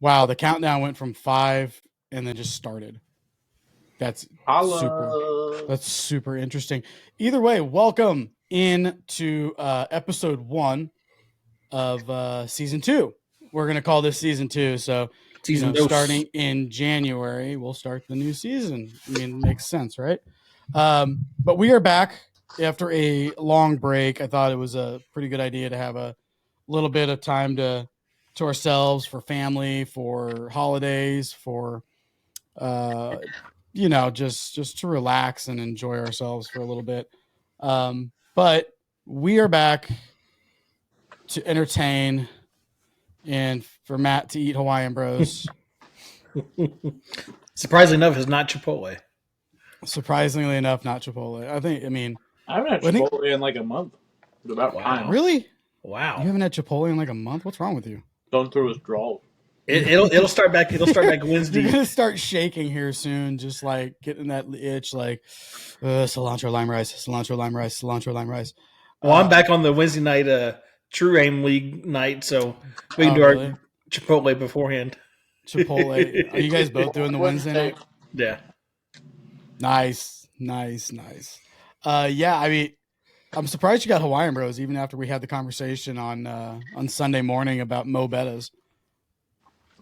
Wow, the countdown went from 5 and then just started. That's Holla. that's super interesting. Either way, welcome in to episode 1 of season 2. We're gonna call this season 2. So Season dos. starting in January, we'll start the new season. I mean, it makes sense, right? But we are back after a long break. I thought it was a pretty good idea to have a little bit of time to ourselves, for family, for holidays, for just to relax and enjoy ourselves for a little bit. But we are back to entertain and for Matt to eat Hawaiian Bros. Surprisingly enough, it's not Chipotle. Surprisingly enough, not Chipotle. I haven't had Chipotle in like a month. It's about time. Really? Wow. You haven't had Chipotle in like a month? What's wrong with you? Going through withdrawal. It'll start back. It'll start back Wednesday. You're gonna start shaking here soon, just like getting that itch, like cilantro lime rice, cilantro lime rice, cilantro lime rice. Well, I'm back on the Wednesday night True Aim League night, so we can do our Chipotle beforehand. Chipotle. Are you guys both doing the Wednesday night? Yeah. Nice. Yeah, I mean, I'm surprised you got Hawaiian Bros even after we had the conversation on Sunday morning about Mo Betta's.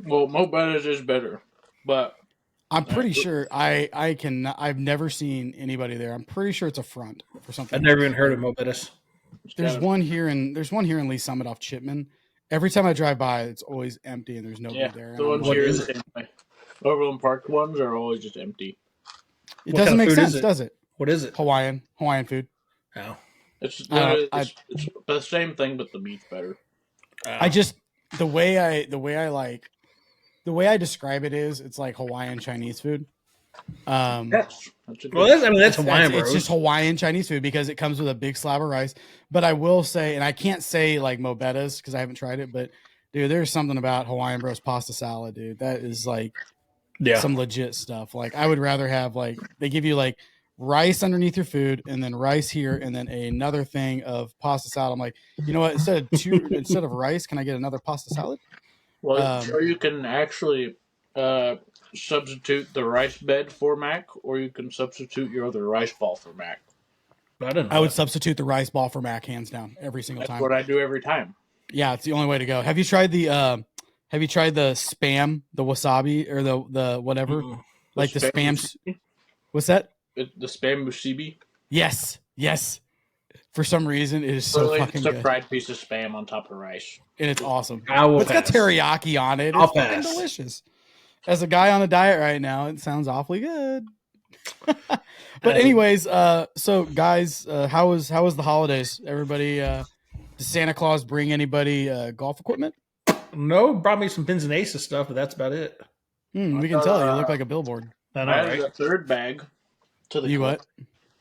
Well, Mo Betta's is better, but I'm pretty sure I've never seen anybody there. I'm pretty sure it's a front for something. I've never even heard of Mo Betta's. There's one here in Lee Summit off Chipman. Every time I drive by, it's always empty and there's nobody there. The ones here is the Overland Park ones are always just empty. It doesn't make sense, does it? What is it? Hawaiian food. Oh, it's the same thing, but the meat's better. The way I describe it is, it's like Hawaiian Chinese food. That's Hawaiian Bros. It's just Hawaiian Chinese food because it comes with a big slab of rice. But I will say, and I can't say like Mo Betta's because I haven't tried it, but dude, there's something about Hawaiian Bros pasta salad, dude. That is like some legit stuff. Like I would rather have like they give you like rice underneath your food and then rice here and then another thing of pasta salad. I'm like, you know what? Instead of rice, can I get another pasta salad? Well, or you can actually substitute the rice bed for mac, or you can substitute your other rice ball for mac. I would substitute the rice ball for mac hands down every single time. That's what I do every time. Yeah, it's the only way to go. Have you tried the spam, the wasabi, or the whatever? The spam. What's that? The spam musubi. Yes. For some reason, it is so fucking good. It's a fried piece of spam on top of rice, and it's awesome. It's got teriyaki on it. It's fucking delicious. As a guy on a diet right now, it sounds awfully good. But anyways, so guys, how was the holidays? Everybody, did Santa Claus bring anybody golf equipment? No, brought me some pins and aces stuff, but that's about it. We can tell you look like a billboard. I added a third bag to the what?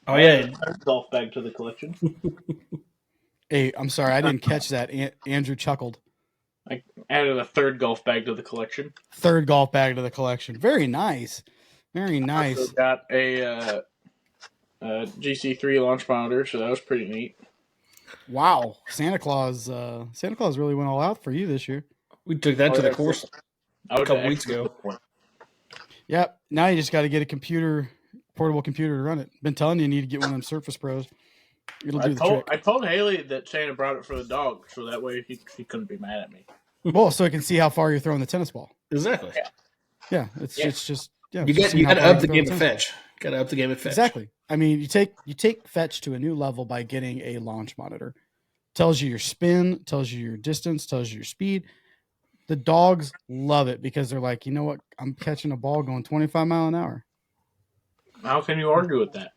Oh yeah, third golf bag to the collection. Hey, I'm sorry, I didn't catch that. Andrew chuckled. I added a third golf bag to the collection. Third golf bag to the collection. Very nice. Very nice. Also got a GC3 launch monitor, so that was pretty neat. Wow, Santa Claus really went all out for you this year. We took that to the course a couple weeks ago. Yep. Now you just got to get a portable computer to run it. Been telling you need to get one of them Surface Pros. It'll do the trick. I told Haley that Santa brought it for the dog, so that way she couldn't be mad at me. Well, so it can see how far you're throwing the tennis ball. Exactly. Yeah. It's just you got to up the game of fetch. Got to up the game of fetch. Exactly. I mean, you take fetch to a new level by getting a launch monitor. Tells you your spin, tells you your distance, tells you your speed. The dogs love it because they're like, you know what? I'm catching a ball going 25 miles an hour. How can you argue with that?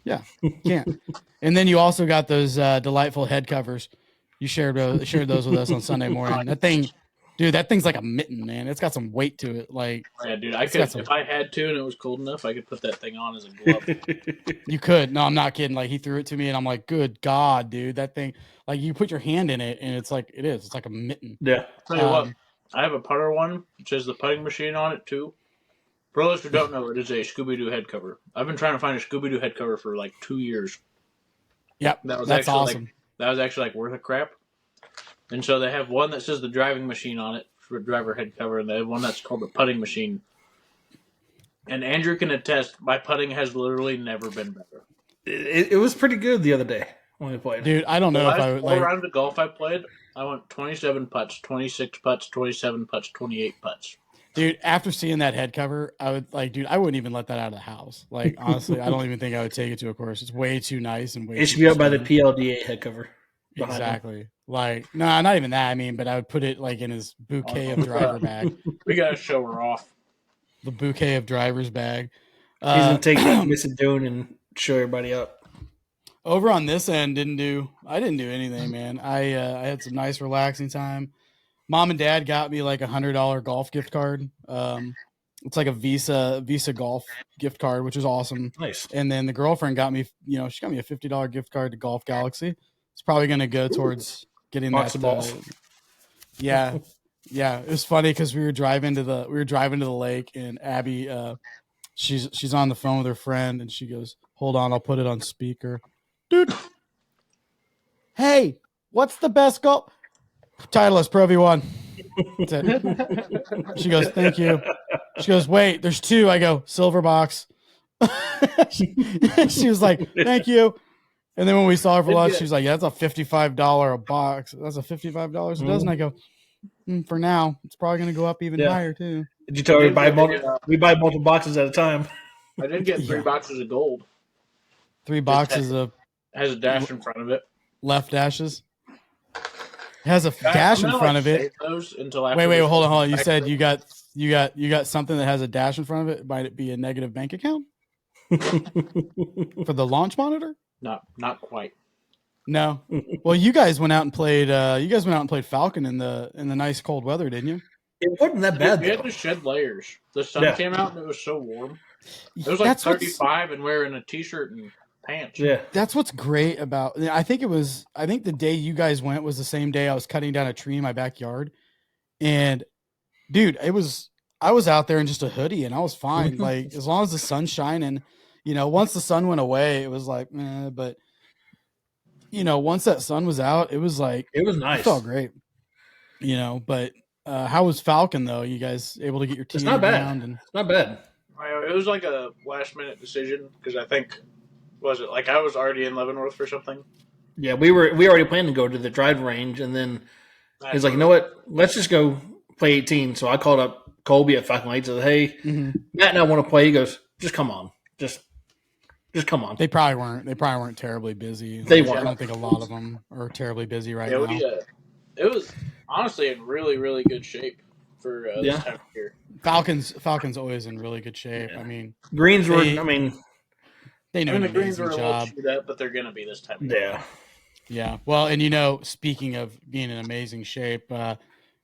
Yeah, can't. And then you also got those delightful head covers. You shared those with us on Sunday morning. That thing's like a mitten, man. It's got some weight to it. Like, yeah, dude, if I had to and it was cold enough, I could put that thing on as a glove. You could. No, I'm not kidding. Like, he threw it to me, and I'm like, good God, dude, that thing. Like, you put your hand in it, and it's like It's like a mitten. Yeah. Tell you what, I have a putter one, which has the putting machine on it too. For those who don't know, it is a Scooby-Doo head cover. I've been trying to find a Scooby-Doo head cover for like 2 years. Yep, that's awesome. That was actually like worth a crap. And so they have one that says the driving machine on it driver head cover, and the one that's called the putting machine. And Andrew can attest, my putting has literally never been better. It was pretty good the other day when we played. Dude, I don't know if I would like. Rounds of golf I played, I went 27 putts, 26 putts, 27 putts, 28 putts. Dude, after seeing that head cover, I would like, dude, I wouldn't even let that out of the house. Like, honestly, I don't even think I would take it to a course. It's way too nice and way. It should be up by the PLDA head cover. Exactly. Like, no, not even that. I mean, but I would put it like in his bouquet of driver bag. We gotta show her off. The bouquet of driver's bag. He's gonna take that Missy Dune and show everybody up. Over on this end, I didn't do anything, man. I had some nice relaxing time. Mom and Dad got me like $100 golf gift card. It's like a Visa golf gift card, which is awesome. Nice. And then the girlfriend got me, she got me a $50 gift card to Golf Galaxy. It's probably going to go towards getting Box that. of balls. Yeah. It was funny because we were driving to the lake, and Abby, she's on the phone with her friend, and she goes, "Hold on, I'll put it on speaker, dude. Hey, what's the best golf?" Titleist Pro V1. That's it. She goes, "Thank you." She goes, "Wait, there's two." I go, "Silver box." She was like, "Thank you." And then when we saw her for lunch, she was like, "Yeah, that's a $55 a box. That's a $55 a dozen." I go, "For now, it's probably going to go up even higher too." Did you tell her we buy multiple boxes at a time? I did get 3 boxes of gold. 3 boxes of has a dash in front of it. Left dashes. It has a dash in front of it. Wait, hold on. You said you got something that has a dash in front of it. Might it be a negative bank account for the launch monitor? Not quite. No. Well, you guys went out and played. Falcon in the nice cold weather, didn't you? It wasn't that bad. We had to shed layers. The sun came out and it was so warm. It was like 35 and wearing a t-shirt and pants. Yeah, that's what's great about. I think the day you guys went was the same day I was cutting down a tree in my backyard, and dude, I was out there in just a hoodie and I was fine. Like as long as the sun's shining, once the sun went away, it was like, but once that sun was out, it was like it was nice. It felt great. But how was Falcon though? You guys able to get your team? It's not bad. It's not bad. It was like a last minute decision because I think. Was it like I was already in Leavenworth or something? Yeah, we already planned to go to the drive range, and then he's like, "You know what? Let's just go play 18." So I called up Colby at Falcon Lights and said, "Hey, Matt and I want to play." He goes, "Just come on, just come on." They probably weren't terribly busy. They weren't. I don't think a lot of them are terribly busy right now. It was honestly in really, really good shape for this time of year. Falcons always in really good shape. Yeah. I mean, greens were. They know the greens are a little chewed up, but they're going to be this time. Yeah. Well, and speaking of being in amazing shape,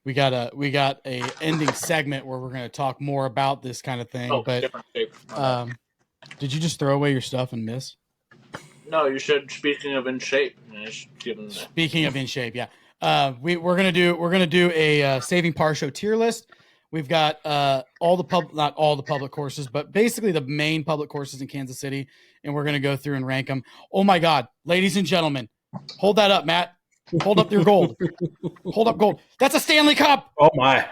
we got a ending segment where we're going to talk more about this kind of thing. But different shape. Did you just throw away your stuff and miss? No, you said speaking of in shape. Speaking of in shape, yeah. We're gonna do a Saving Par Show tier list. We've got not all the public courses, but basically the main public courses in Kansas City, and we're going to go through and rank them. Oh my God, ladies and gentlemen, hold that up, Matt. Hold up your gold. Hold up gold. That's a Stanley Cup. Oh my!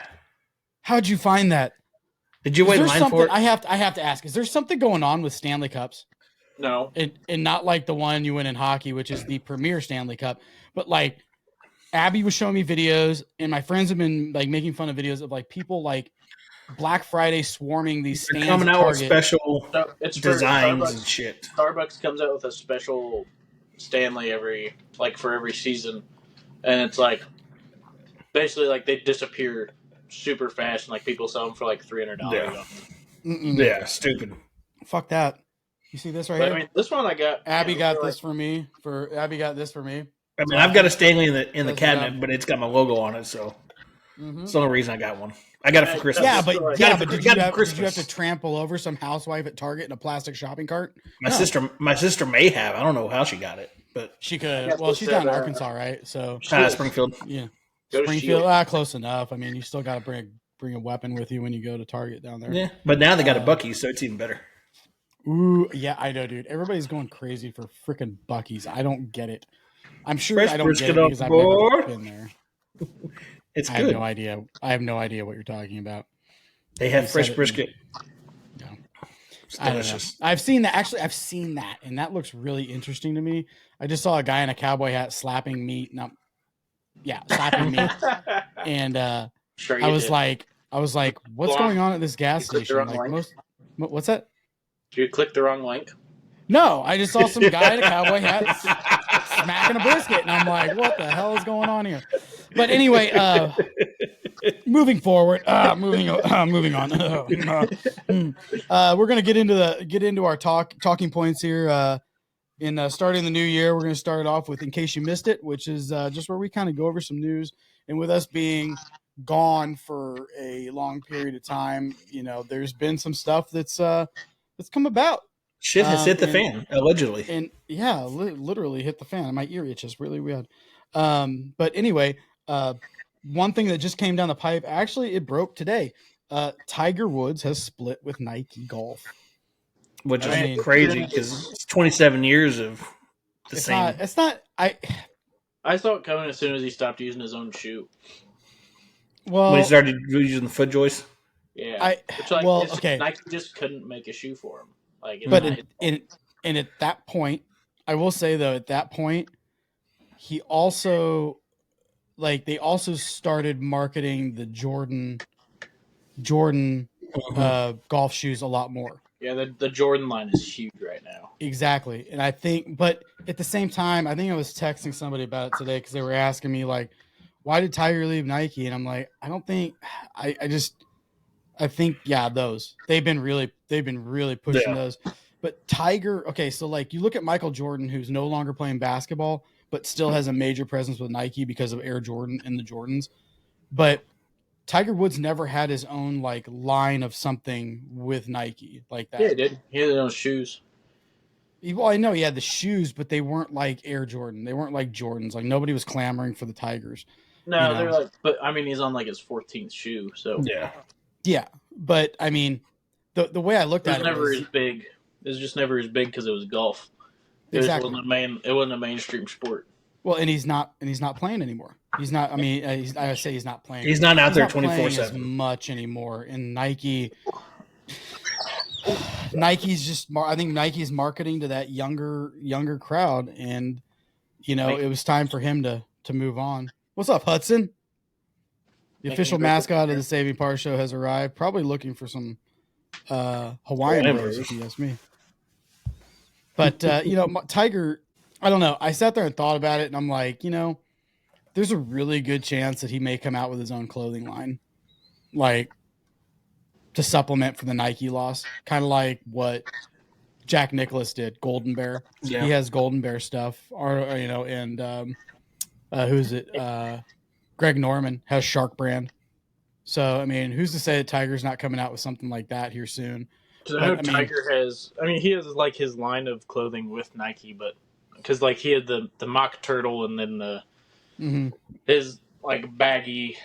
How'd you find that? Did you wait in line for it? I have to ask. Is there something going on with Stanley Cups? No, and not like the one you win in hockey, which is the premier Stanley Cup, but like. Abby was showing me videos, and my friends have been like making fun of videos of like people like Black Friday swarming these stands. Coming out with special designs and shit. Starbucks comes out with a special Stanley for every season, and it's like basically like they disappear super fast, and like people sell them for like $300. Yeah, stupid. Fuck that. You see this right here? I mean, this one I got. Abby got this for me. Abby got this for me. I mean, I've got a Stanley in the cabinet, but it's got my logo on it, so it's the only reason I got one. I got it for Christmas. Yeah, but did you have to trample over some housewife at Target in a plastic shopping cart? My sister may have. I don't know how she got it, but she could. Well, she's down in Arkansas, right? So Springfield. Yeah, Springfield. Close enough. I mean, you still got to bring a weapon with you when you go to Target down there. Yeah, but now they got a Buc-ee's, so it's even better. Ooh, yeah, I know, dude. Everybody's going crazy for freaking Buc-ee's. I don't get it. I'm sure Fresh I don't get it because I've never been there. It's I good. have no idea. I have no idea what you're talking about. They have fresh brisket. No. It's I don't know. I've seen that. Actually, I've seen that, and that looks really interesting to me. I just saw a guy in a cowboy hat slapping meat. Slapping meat. And sure I was like, what's going on at this gas station? Like what's that? Did you click the wrong link? No, I just saw some guy in a cowboy hat smacking a brisket, and I'm like, what the hell is going on here? But anyway, moving forward, moving on. We're gonna get into our talking points here. In starting the new year, we're going to start off with, in case you missed it, which is just where we kind of go over some news. And with us being gone for a long period of time, there's been some stuff that's come about. Shit has hit the fan, allegedly. And yeah, literally hit the fan. My ear itches really weird. But anyway, one thing that just came down the pipe, actually, it broke today. Tiger Woods has split with Nike Golf. Which is crazy because it's 27 years of the same. It's not. I saw it coming as soon as he stopped using his own shoe. Well, when he started using the foot joist. Yeah. Okay. Nike just couldn't make a shoe for him. And at that point, I will say though, at that point, he also they also started marketing the Jordan golf shoes a lot more. Yeah, the Jordan line is huge right now. Exactly. And I think, but at the same time, I think I was texting somebody about it today because they were asking me, like, why did Tiger leave Nike? And I'm like, I don't think, I think, yeah, those. They've been really pushing those. But Tiger, okay, so like you look at Michael Jordan, who's no longer playing basketball, but still has a major presence with Nike because of Air Jordan and the Jordans. But Tiger Woods never had his own like line of something with Nike like that. Yeah, he did. He had his own shoes. Well, I know he had the shoes, but they weren't like Air Jordan. They weren't like Jordans. Like nobody was clamoring for the Tigers. No, they're like, but I mean, he's on like his 14th shoe, so yeah. But I mean, the way I looked at it was as big. It was just never as big because it was golf. Exactly. It wasn't a mainstream sport. Well, and he's not playing anymore. He's not. I mean, I say he's not playing. He's not out there 24/7 as much anymore. And Nike's just. I think Nike's marketing to that younger crowd, and it was time for him to move on. What's up, Hudson? The official mascot of the Saving Par Show has arrived. Probably looking for some Hawaiian Bros, if you ask me. But Tiger. I don't know. I sat there and thought about it, and I'm like, there's a really good chance that he may come out with his own clothing line, like to supplement for the Nike loss, kind of like what Jack Nicklaus did, Golden Bear. Yeah. He has Golden Bear stuff, and who's it? Greg Norman has Shark Brand. So, I mean, who's to say that Tiger's not coming out with something like that here soon? Because I know Tiger has, he has like his line of clothing with Nike, but because like he had the mock turtle and then the his like baggy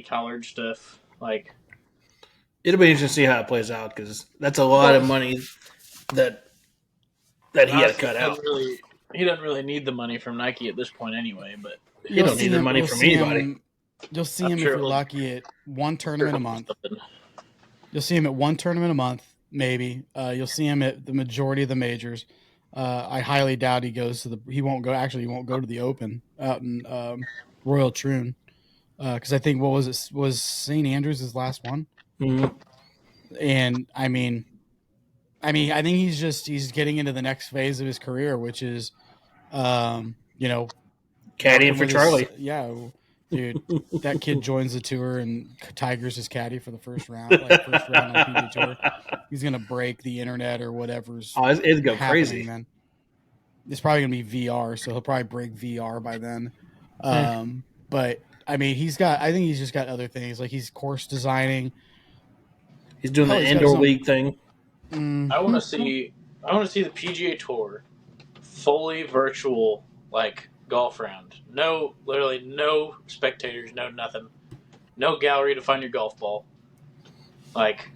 collared stuff. Like it'll be interesting to see how it plays out because that's a lot of money that he had to cut out. He doesn't really need the money from Nike at this point anyway. But you don't need the money from anybody. You'll see him if you're lucky at one tournament a month. You'll see him at one tournament a month, maybe. You'll see him at the majority of the majors. I highly doubt he goes to he won't go to the Open out in Royal Troon. Because I think, what was it? Was St. Andrews his last one? Mm-hmm. And I think he's getting into the next phase of his career, which is, caddying for Charlie. Dude, that kid joins the tour and Tiger's his caddy for the first round on the PGA Tour. He's gonna break the internet or whatever's. Oh, it'll go crazy, man. It's probably gonna be VR, so he'll probably break VR by then. But I mean, I think he's just got other things, like he's course designing. He's doing the indoor league thing. I want to see the PGA Tour fully virtual, like golf round. Literally no spectators, no nothing, no gallery to find your golf ball. Like,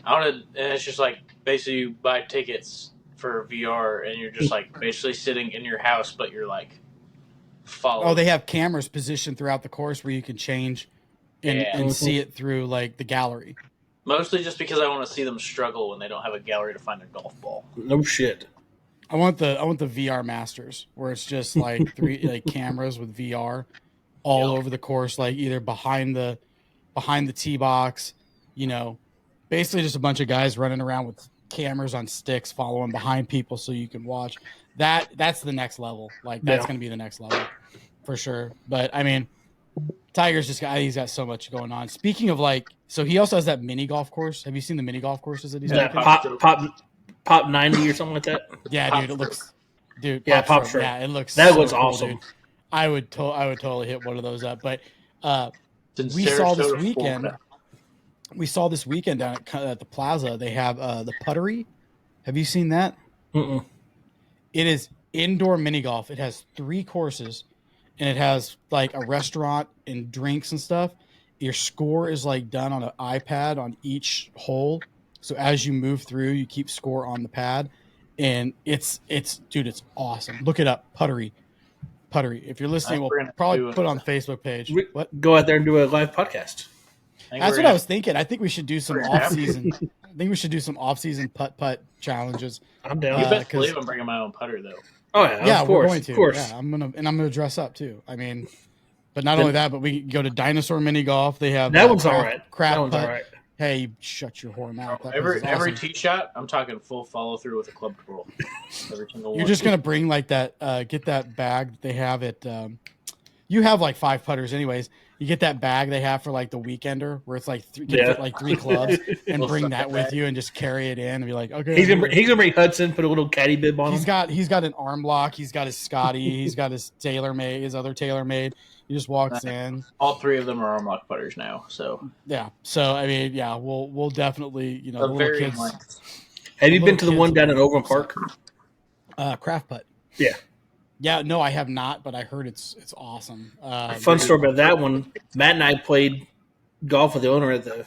and it's just like basically you buy tickets for VR and you're just like basically sitting in your house, but you're like follow. Oh, they have cameras positioned throughout the course where you can change and see it through like the gallery. Mostly just because I want to see them struggle when they don't have a gallery to find their golf ball. No shit. I want the VR Masters where it's just like 3 like cameras with VR all over the course, like either behind the tee box, basically just a bunch of guys running around with cameras on sticks following behind people so you can watch. That's the next level. Like that's going to be the next level for sure. But I mean, Tiger's he's got so much going on. Speaking of so he also has that mini golf course. Have you seen the mini golf courses that he's making? Pop 90 or something like that? Yeah, dude, it looks Pop stroke. Yeah, it looks that so looks cool, awesome. Dude. I would totally hit one of those up. But we saw this weekend. We saw this weekend down at the Plaza. They have the Puttery. Have you seen that? Mm-mm. It is indoor mini golf. It has 3 courses, and it has like a restaurant and drinks and stuff. Your score is like done on an iPad on each hole. So as you move through, you keep score on the pad, and it's awesome. Look it up, Puttery. If you're listening, we'll probably put it on the Facebook page. Go out there and do a live podcast. That's what I was thinking. I think we should do some off-season. I think we should do some off-season putt challenges. I'm down. You best believe I'm bringing my own putter though. Oh yeah, we're going to. Of course. Yeah, I'm gonna dress up too. I mean, but not only that, but we go to Dinosaur Mini Golf. They have that one's all right. That one's all right. Hey, shut your whore mouth. Every tee shot, I'm talking full follow through with a club twirl. You're just gonna bring like that. Get that bag that they have at. You have like 5 putters, anyways. You get that bag they have for like the weekender, where it's like like 3 clubs, and bring that with you and just carry it in and be like, okay. He's gonna bring Hudson, put a little caddy bib on him. He's got an arm block. He's got his Scotty. He's got his other TaylorMade. He just walks in. All 3 of them are arm lock putters now. So yeah. So I mean, yeah, we'll definitely the little kids. Have you been to the one down in Overland Park? Craft Putt. Yeah. Yeah, no, I have not, but I heard it's awesome. Fun story about that one. Matt and I played golf with the owner at the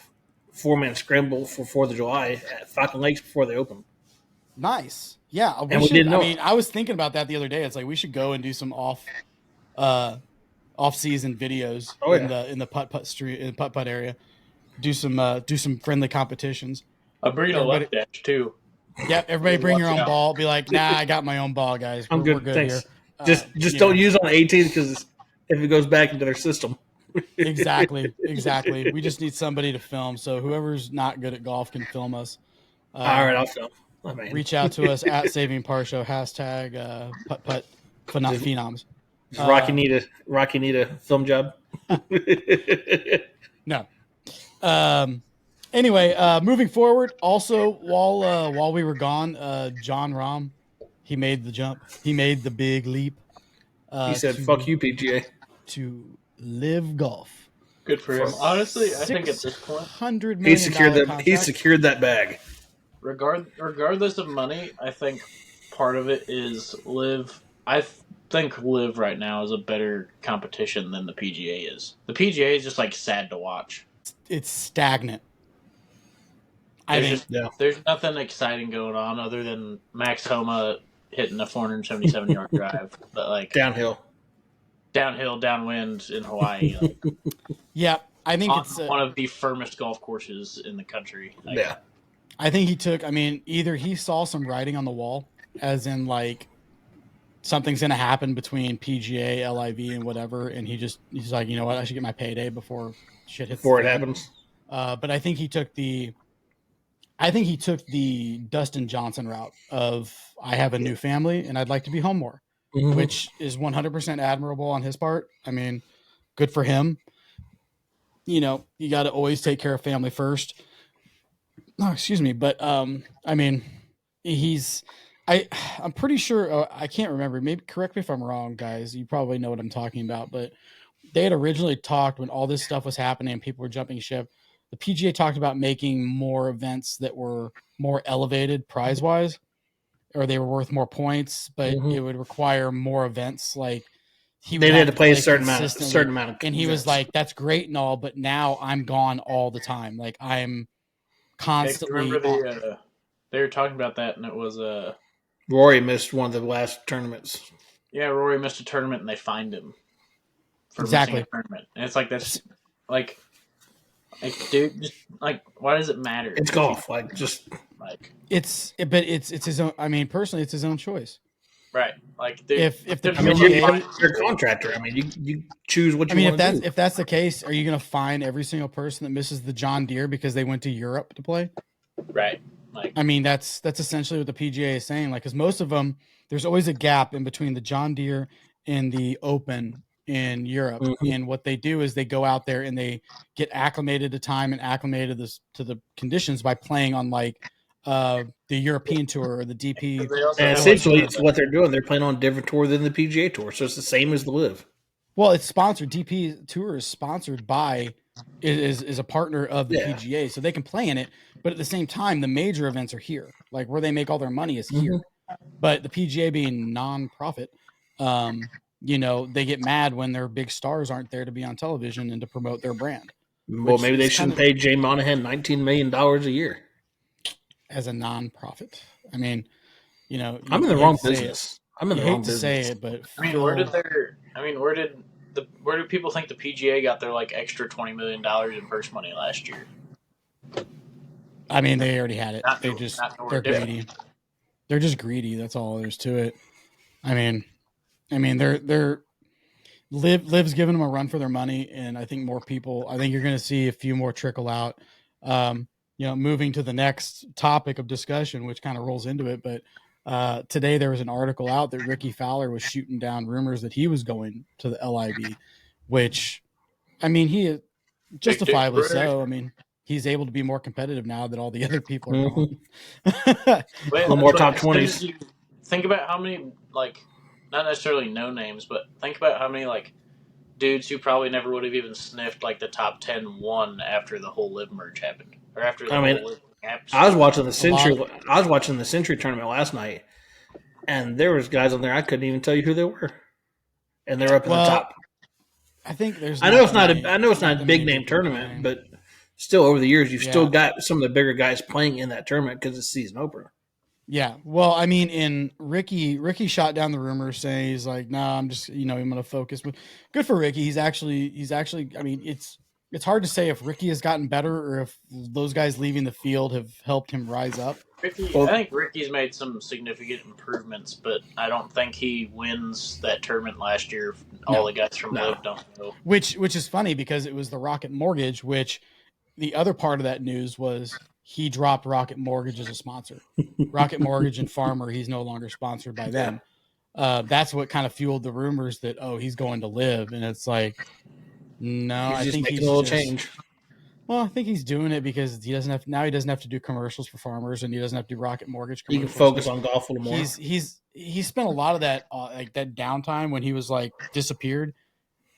4-man scramble for 4th of July at Falcon Lakes before they opened. Nice. Yeah, we didn't know. I mean, I was thinking about that the other day. It's like we should go and do some off-season videos in the putt street in the putt area. Do some friendly competitions. I'll bring a left dash too. Yeah, everybody bring your own ball. Be like, nah, I got my own ball, guys. We're good thanks. Here. Just don't use it on 18 because if it goes back into their system. Exactly. We just need somebody to film. So whoever's not good at golf can film us. All right, I'll film. Reach out to us at Saving Par Show, hashtag putt phenoms. Rocky need a film job? No. Anyway, moving forward. Also, while we were gone, John Rahm, he made the jump. He made the big leap. He said, "Fuck you, PGA." To live golf. Good for him. Honestly, I think at this point, $100 million. He secured that bag. Regardless of money, I think part of it is live. I think live right now is a better competition than the PGA is. The PGA is just like sad to watch. It's stagnant. There's nothing exciting going on other than Max Homa hitting a 477-yard drive, but like downhill, downwind in Hawaii. Like, yeah, I think it's one of the firmest golf courses in the country. Like, yeah, I think he took. I mean, either he saw some writing on the wall, as in like something's going to happen between PGA, LIV, and whatever, and he's like, you know what, I should get my payday before shit hits. Before it happens. But I think he took the Dustin Johnson route of I have a new family and I'd like to be home more, which is 100% admirable on his part. I mean, good for him. You got to always take care of family first. No, excuse me. But, I mean, I'm pretty sure, I can't remember. Maybe correct me if I'm wrong, guys. You probably know what I'm talking about, but they had originally talked when all this stuff was happening and people were jumping ship. The PGA talked about making more events that were more elevated prize-wise, or they were worth more points, but it would require more events. Like they had to play a certain amount. And he was like, "That's great and all, but now I'm gone all the time. Like I'm constantly." They were talking about that, and it was Rory missed one of the last tournaments. Yeah, Rory missed a tournament and they fined him for Exactly. missing a tournament. And it's like that's like dude, just like why does it matter? It's golf. Like just like it's his own. I mean, personally, it's his own choice. Right. Like dude, if the I mean, PGA, you're a contractor. I mean, you choose what you I mean, want to do. if that's the case, are you going to fine every single person that misses the John Deere because they went to Europe to play? Right. Like, I mean, that's essentially what the PGA is saying. Like, because most of them, there's always a gap in between the John Deere and the Open in Europe. Mm-hmm. And what they do is they go out there and they get acclimated to time and acclimated to the conditions by playing on like the European Tour or the DP. And essentially, it's what they're doing. They're playing on a different tour than the PGA Tour, so it's the same as the Live. Well, it's sponsored. DP Tour is sponsored by is a partner of the PGA, so they can play in it. But at the same time, the major events are here, like where they make all their money is here. But the PGA being non-profit, you know, they get mad when their big stars aren't there to be on television and to promote their brand. Well, maybe they shouldn't pay Jay Monahan $19 million a year as a non-profit. I mean, you know, I'm in the wrong business. I'm in the wrong business. Say it, but I mean, where do people think the PGA got their like extra $20 million in purse money last year? I mean, they already had it. They're greedy. They're just greedy. That's all there's to it. I mean, they're Liv's giving them a run for their money, and I think more people. I think you're going to see a few more trickle out. You know, moving to the next topic of discussion, which kind of rolls into it, but today there was an article out that Ricky Fowler was shooting down rumors that he was going to the LIV, which, I mean, he justifiably so. I mean, he's able to be more competitive now that all the other people are gone. A little more top 20s. Think about how many, like, not necessarily no names, but think about how many, like, dudes who probably never would have even sniffed, like, the top 10 won after the whole Live merge happened. Or after the whole Live I was watching the Century tournament last night, and there was guys on there I couldn't even tell you who they were, and they're up in the top. I think there's. I know it's not a big name tournament, but still over the years you've still got some of the bigger guys playing in that tournament because it's season opener. Yeah, well, I mean, in Ricky shot down the rumors saying he's like, nah, I'm just, you know, I'm going to focus. But good for Ricky. He's actually. I mean, it's hard to say if Ricky has gotten better or if those guys leaving the field have helped him rise up. I think Ricky's made some significant improvements, but I don't think he wins that tournament last year. All the guys from Live don't know. Which is funny because it was the Rocket Mortgage, which the other part of that news was he dropped Rocket Mortgage as a sponsor. Rocket Mortgage and Farmer, he's no longer sponsored by them. That's what kind of fueled the rumors that, he's going to Live. And it's like, no, I think he's a little change. Well, I think he's doing it because he doesn't have to do commercials for farmers, and he doesn't have to do Rocket Mortgage commercials. He can focus on golf a little more. He spent a lot of that like that downtime when he was like disappeared,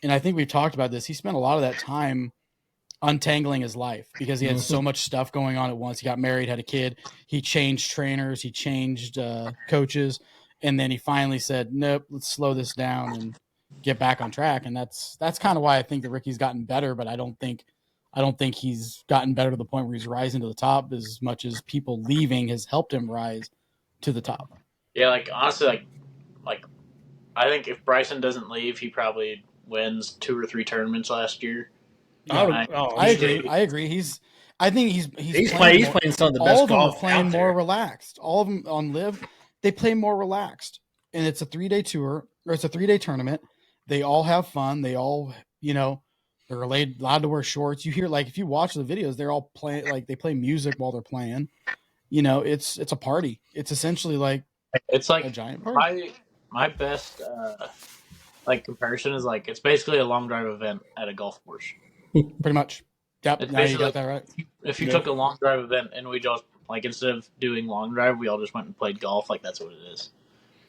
and I think we've talked about this. He spent a lot of that time untangling his life because he had so much stuff going on at once. He got married, had a kid, he changed trainers, he changed coaches, and then he finally said, "Nope, let's slow this down and get back on track." And that's kind of why I think that Ricky's gotten better, but I don't think he's gotten better to the point where he's rising to the top as much as people leaving has helped him rise to the top. Yeah, like honestly, like I think if Bryson doesn't leave, he probably wins 2 or 3 tournaments last year. Yeah, I agree. I think he's playing some of the best golf. All of them are playing more relaxed. All of them on Live, they play more relaxed, and it's a 3-day tour or it's a 3-day tournament. They all have fun. They all, you know, they're allowed to wear shorts. You hear, like, if you watch the videos, they're all playing, like they play music while they're playing. You know, it's a party. It's essentially like a giant party. My best like comparison is like it's basically a long drive event at a golf course. Pretty much. Yep. Now you got that right. If you took a long drive event and we just like instead of doing long drive, we all just went and played golf. Like that's what it is.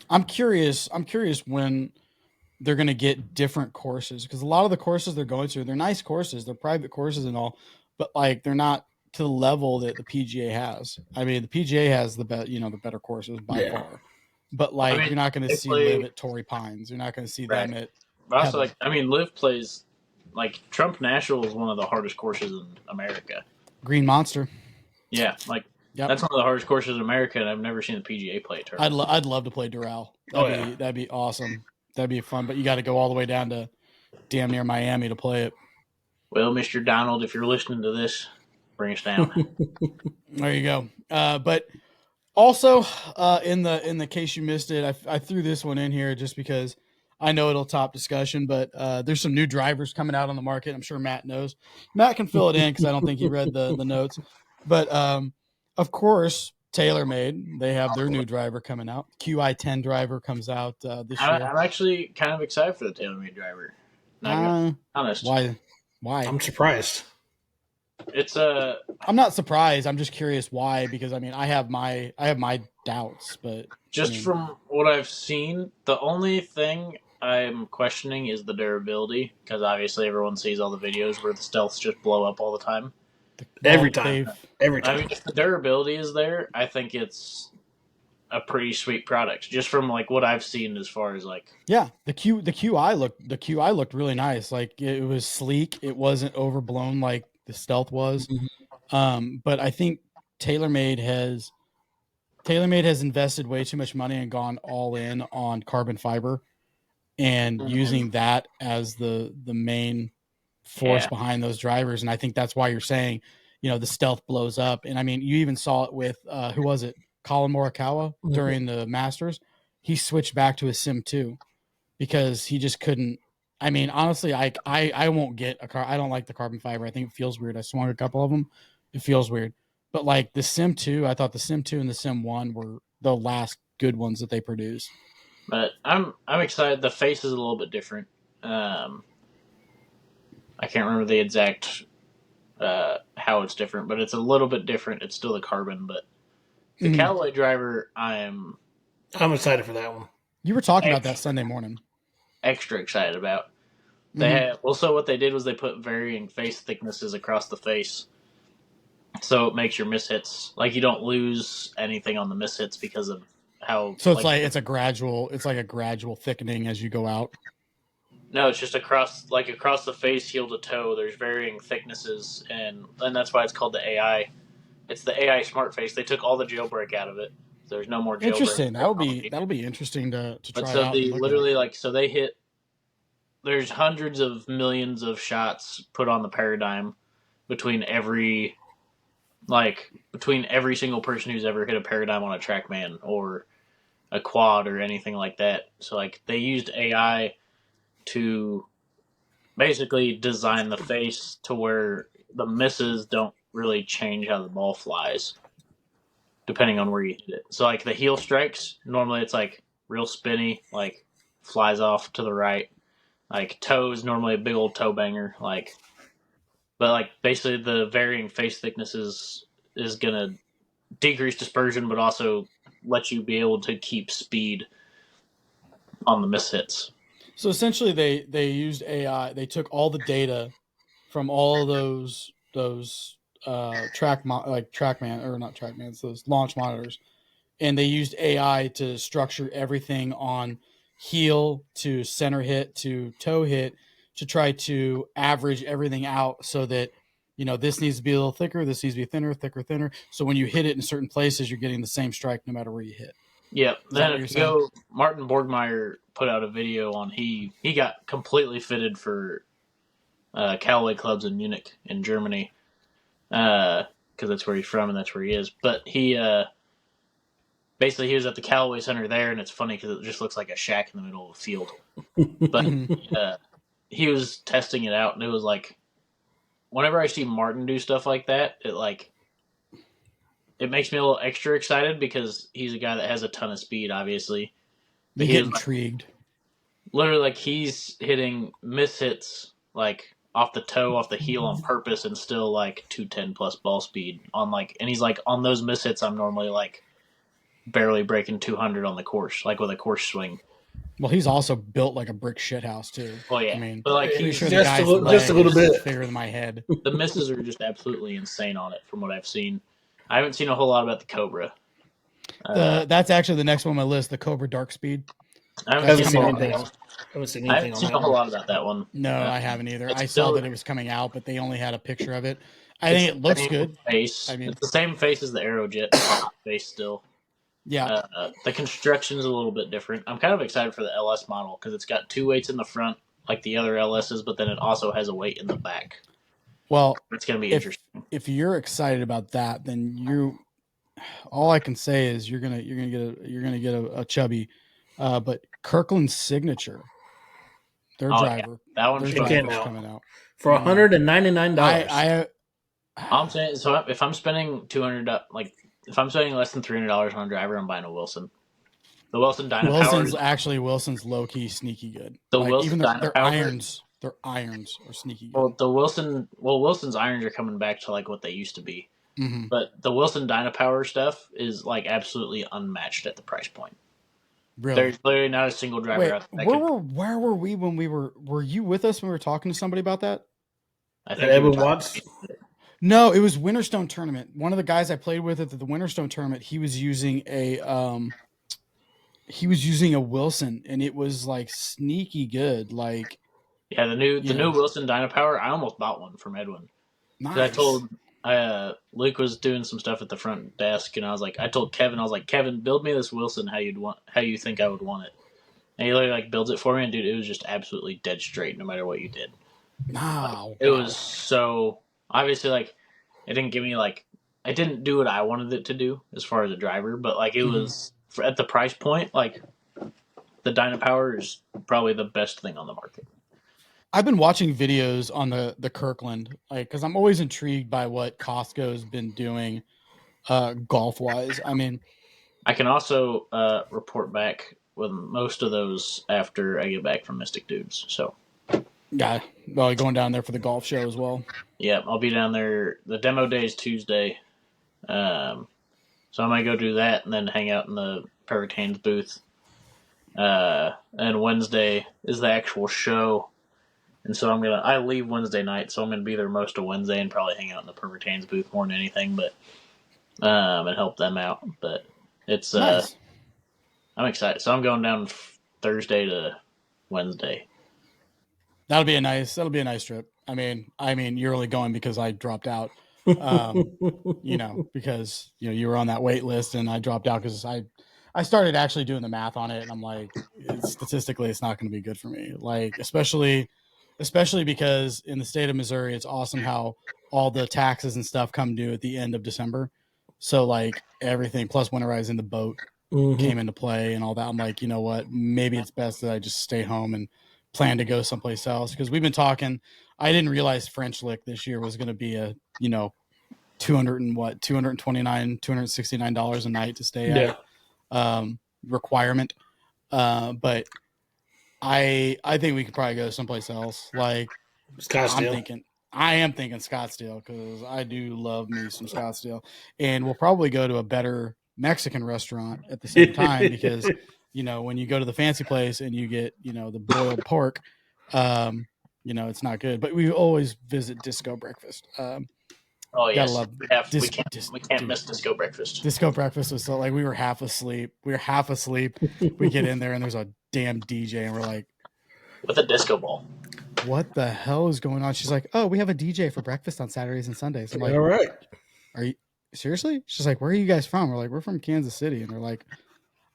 I'm curious when they're going to get different courses because a lot of the courses they're going to, they're nice courses, they're private courses and all, but like they're not to the level that the PGA has. I mean, the PGA has the better courses by far, but like you're not going to see Live at Torrey Pines. You're not going to see them at. But also, Live plays like Trump National is one of the hardest courses in America. Green Monster. Yeah, that's one of the hardest courses in America, and I've never seen the PGA play a tournament. I'd love to play Doral. That'd be awesome. That'd be fun, but you got to go all the way down to damn near Miami to play it. Well, Mr. Donald, if you're listening to this, bring us down. There you go. But also, in the case you missed it, I threw this one in here just because I know it'll top discussion. But there's some new drivers coming out on the market. I'm sure Matt knows. Matt can fill it in because I don't think he read the notes. But of course, TaylorMade, they have their new driver coming out. QI10 driver comes out this year. I'm actually kind of excited for the TaylorMade driver. Not gonna be honest. Why? I'm surprised. It's I'm not surprised. I'm just curious why, because I mean I have my doubts, but just from what I've seen, the only thing I'm questioning is the durability, because obviously everyone sees all the videos where the stealths just blow up all the time. Every time. I mean, if the durability is there, I think it's a pretty sweet product, just from like what I've seen as far as like. Yeah, the QI looked really nice. Like it was sleek. It wasn't overblown like the stealth was. Mm-hmm. But I think TaylorMade has invested way too much money and gone all in on carbon fiber and using that as the main force behind those drivers. And I think that's why you're saying, the stealth blows up. And I mean, you even saw it with who was it? Colin Morikawa during the Masters. He switched back to a Sim 2 because he just couldn't. I mean, honestly, I won't get a car. I don't like the carbon fiber. I think it feels weird. I swung a couple of them. It feels weird. But like the Sim 2, I thought the Sim 2 and the Sim 1 were the last good ones that they produced. But I'm excited. The face is a little bit different. I can't remember the exact how it's different, but it's a little bit different. It's still the carbon, but the Callaway driver, I'm excited for that one. You were talking about that Sunday morning. Extra excited about. They have also what they did was they put varying face thicknesses across the face, so it makes your mishits like you don't lose anything on the mishits because of how. So it's a gradual thickening as you go out. No, it's just across the face, heel to toe. There's varying thicknesses, and that's why it's called the AI. It's the AI Smart Face. They took all the jailbreak out of it. So there's no more jailbreak. Interesting. That'll be interesting to try. But so they literally they hit. There's hundreds of millions of shots put on the Paradigm between every single person who's ever hit a Paradigm on a TrackMan or a quad or anything like that. So they used AI to basically design the face to where the misses don't really change how the ball flies depending on where you hit it. So the heel strikes, normally it's real spinny, flies off to the right. Toes, normally a big old toe banger, but basically the varying face thicknesses is gonna decrease dispersion, but also let you be able to keep speed on the miss hits. So essentially, they used AI. They took all the data from all those TrackMan or not TrackMans, those launch monitors, and they used AI to structure everything on heel to center hit to toe hit to try to average everything out so that this needs to be a little thicker, this needs to be thinner. So when you hit it in certain places, you're getting the same strike no matter where you hit. Yep. Then if you go, Martin Borgmeyer put out a video on he got completely fitted for Callaway clubs in Munich in Germany because that's where he's from and that's where he is. But he basically he was at the Callaway Center there, and it's funny because it just looks like a shack in the middle of a field. But he was testing it out, and it was whenever I see Martin do stuff like that, it makes me a little extra excited because he's a guy that has a ton of speed, obviously. They get intrigued. Literally, he's hitting miss hits, off the toe, off the heel on purpose, and still, 210 plus ball speed on, and he's on those miss hits, I'm normally, barely breaking 200 on the course, with a course swing. Well, he's also built like a brick shithouse too. Oh yeah, I mean, but he's sure just a little bit bigger than my head. The misses are just absolutely insane on it, from what I've seen. I haven't seen a whole lot about the Cobra. That's actually the next one on my list, the Cobra Dark Speed. I haven't seen anything a whole lot about that one. No, I haven't either. I saw that it was coming out, but they only had a picture of it. I think it looks good. Face. I mean, it's the same face as the Aerojet face still. Yeah. The construction is a little bit different. I'm kind of excited for the LS model because it's got 2 weights in the front, like the other LSs, but then it also has a weight in the back. Well, it's going to be if interesting. if you're excited about that, then all I can say is you're gonna get a chubby, but Kirkland's Signature, their driver, that one's their It came driver's out coming out for $199. I I'm saying, so if I'm spending 200, if I'm spending less than $300 on a driver, I'm buying a Wilson. The Wilson Dynapower. Wilson's low key sneaky good. The Like Wilson even Dynapower. their irons are sneaky good. Wilson's irons are coming back to like what they used to be. Mm-hmm. But the Wilson Dynapower stuff is like absolutely unmatched at the price point. Really? There's literally not a single driver out there. Where were we when we were you with us when we were talking to somebody about that? I think Edwin Watts. No, it was Winterstone tournament. One of the guys I played with at the Winterstone tournament, he was using a Wilson, and it was like sneaky good. Like, yeah, the new Wilson Dynapower. I almost bought one from Edwin. Nice. I told Luke was doing some stuff at the front desk, and I told Kevin, Kevin, build me this Wilson how you think I would want it. And he literally like builds it for me, and dude, it was just absolutely dead straight, no matter what you did. Wow. It was so obviously like it didn't give me like it didn't do what I wanted it to do as far as a driver, but like it was at the price point, like the Dynapower is probably the best thing on the market. I've been watching videos on the Kirkland, like, because I'm always intrigued by what Costco's been doing, golf wise. I mean, I can also report back with most of those after I get back from Mystic Dudes. So, yeah, well, going down there for the golf show as well. Yeah, I'll be down there. The demo day is Tuesday, so I might go do that and then hang out in the Perfect Hands booth. And Wednesday is the actual show. And so I leave Wednesday night, so I'm gonna be there most of Wednesday and probably hang out in the Perfect Hands booth more than anything, but and help them out. But it's nice. I'm excited. So I'm going down Thursday to Wednesday. That'll be a nice trip. I mean, you're only going because I dropped out. Because you were on that wait list and I dropped out because I started actually doing the math on it, and I'm like, statistically, it's not going to be good for me. Like, especially because in the state of Missouri, it's awesome how all the taxes and stuff come due at the end of December. So like everything plus winterizing the boat came into play and all that. I'm like, you know what? Maybe it's best that I just stay home and plan to go someplace else, because we've been talking. I didn't realize French Lick this year was going to be a $269 a night to stay at requirement. But I think we could probably go someplace else. Like Scottsdale. I am thinking Scottsdale, because I do love me some Scottsdale, and we'll probably go to a better Mexican restaurant at the same time because when you go to the fancy place and you get the boiled pork, it's not good. But we always visit Disco Breakfast. Oh yes, we can't miss Disco Breakfast. Disco Breakfast was so, like, we were half asleep. We get in there and there's a damn DJ and we're like, with a disco ball. What the hell is going on? She's like, oh, we have a DJ for breakfast on Saturdays and Sundays. I'm like, all right. Are you seriously? She's like, where are you guys from? We're like, we're from Kansas City. And they're like,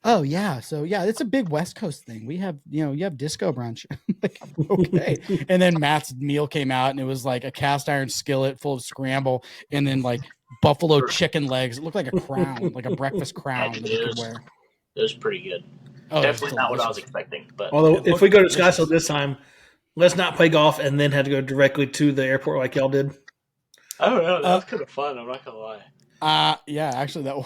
oh yeah. So yeah, it's a big West Coast thing. We have, you have disco brunch. Like, okay. And then Matt's meal came out and it was like a cast iron skillet full of scramble and then like buffalo chicken legs. It looked like a crown, like a breakfast crown that you could wear. It was pretty good. Oh, definitely not what I was expecting. But although if we go to Scottsdale this time, let's not play golf and then have to go directly to the airport like y'all did. I don't know. That was kind of fun. I'm not gonna lie. Yeah, actually, that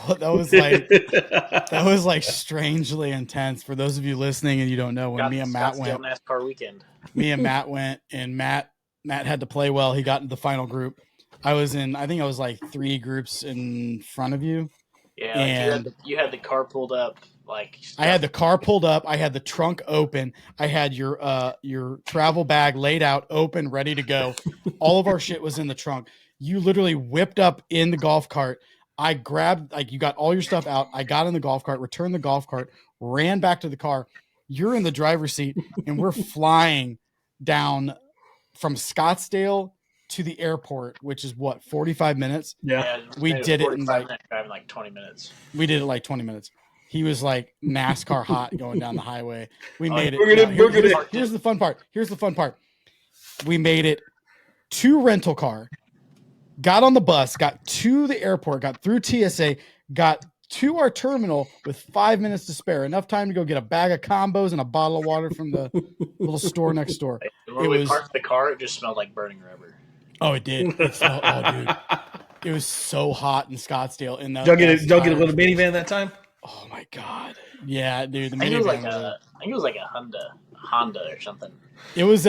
was like strangely intense. For those of you listening and you don't know, when me and Matt went, NASCAR weekend. Me and Matt went, and Matt had to play well. He got into the final group. I think I was like 3 groups in front of you. Yeah, and you had the car pulled up. Like, I had the car pulled up. I had the trunk open. I had your travel bag laid out, open, ready to go. All of our shit was in the trunk. You literally whipped up in the golf cart. I grabbed, like, you got all your stuff out. I got in the golf cart, returned the golf cart, ran back to the car. You're in the driver's seat, and we're flying down from Scottsdale to the airport, which is what, 45 minutes? Yeah. We did it in like 20 minutes. We did it like 20 minutes. he was like NASCAR hot going down the highway. We made it. Here's the fun part. We made it to rental car, got on the bus, got to the airport, got through TSA, got to our terminal with 5 minutes to spare, enough time to go get a bag of combos and a bottle of water from the little store next door. When we parked the car, it just smelled like burning rubber. Oh, it did. Dude, it was so hot in Scottsdale. In that, y'all get a little minivan that time? Oh my god, yeah, dude. The I think minivan it was like a Honda or something. It was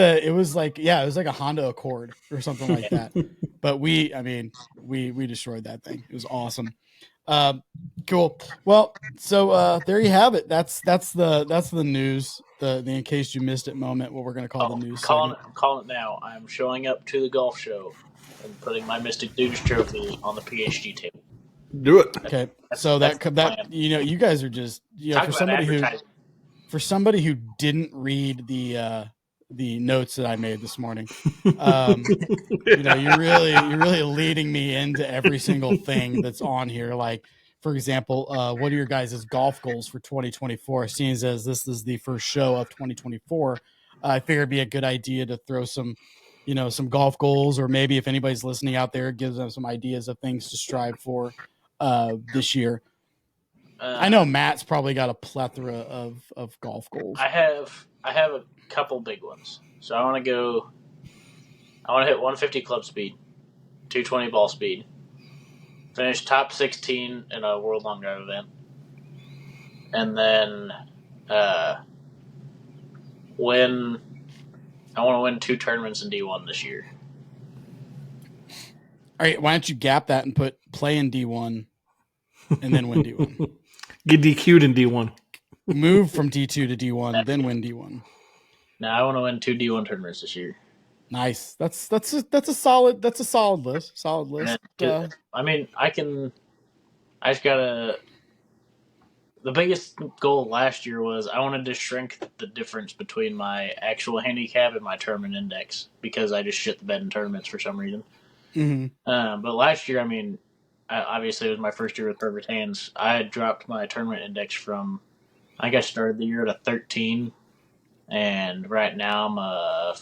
like a Honda Accord or something like that. But we destroyed that thing. It was awesome. Cool. Well, so there you have it. That's the news. The in case you missed it moment, what we're going to call the news. I'm calling it now. I'm showing up to the golf show and putting my Mystic Dudes trophy on the PhD table. Do it. Okay. So that you guys are just for somebody who didn't read the notes that I made this morning. You're really leading me into every single thing that's on here. Like, for example, what are your guys' golf goals for 2024? Seeing as this is the first show of 2024, I figured it'd be a good idea to throw some golf goals, or maybe if anybody's listening out there, gives them some ideas of things to strive for this year. I know Matt's probably got a plethora of golf goals. I have a couple big ones. So I want to hit 150 club speed, 220 ball speed, finish top 16 in a World Long Drive event, and then I want to win 2 tournaments in D1 this year. All right, why don't you gap that and put play in D1 and then win D1. Get DQ'd in D1. Move from D2 to D1, then win D1. Now I want to win 2 D1 tournaments this year. Nice. That's a solid list. Solid list. I mean, I just gotta. The biggest goal last year was I wanted to shrink the difference between my actual handicap and my tournament index, because I just shit the bed in tournaments for some reason. Mm-hmm. But last year, I mean, obviously it was my first year with Perfect Hands. I had dropped my tournament index from, I think I started the year at a 13, and right now I'm a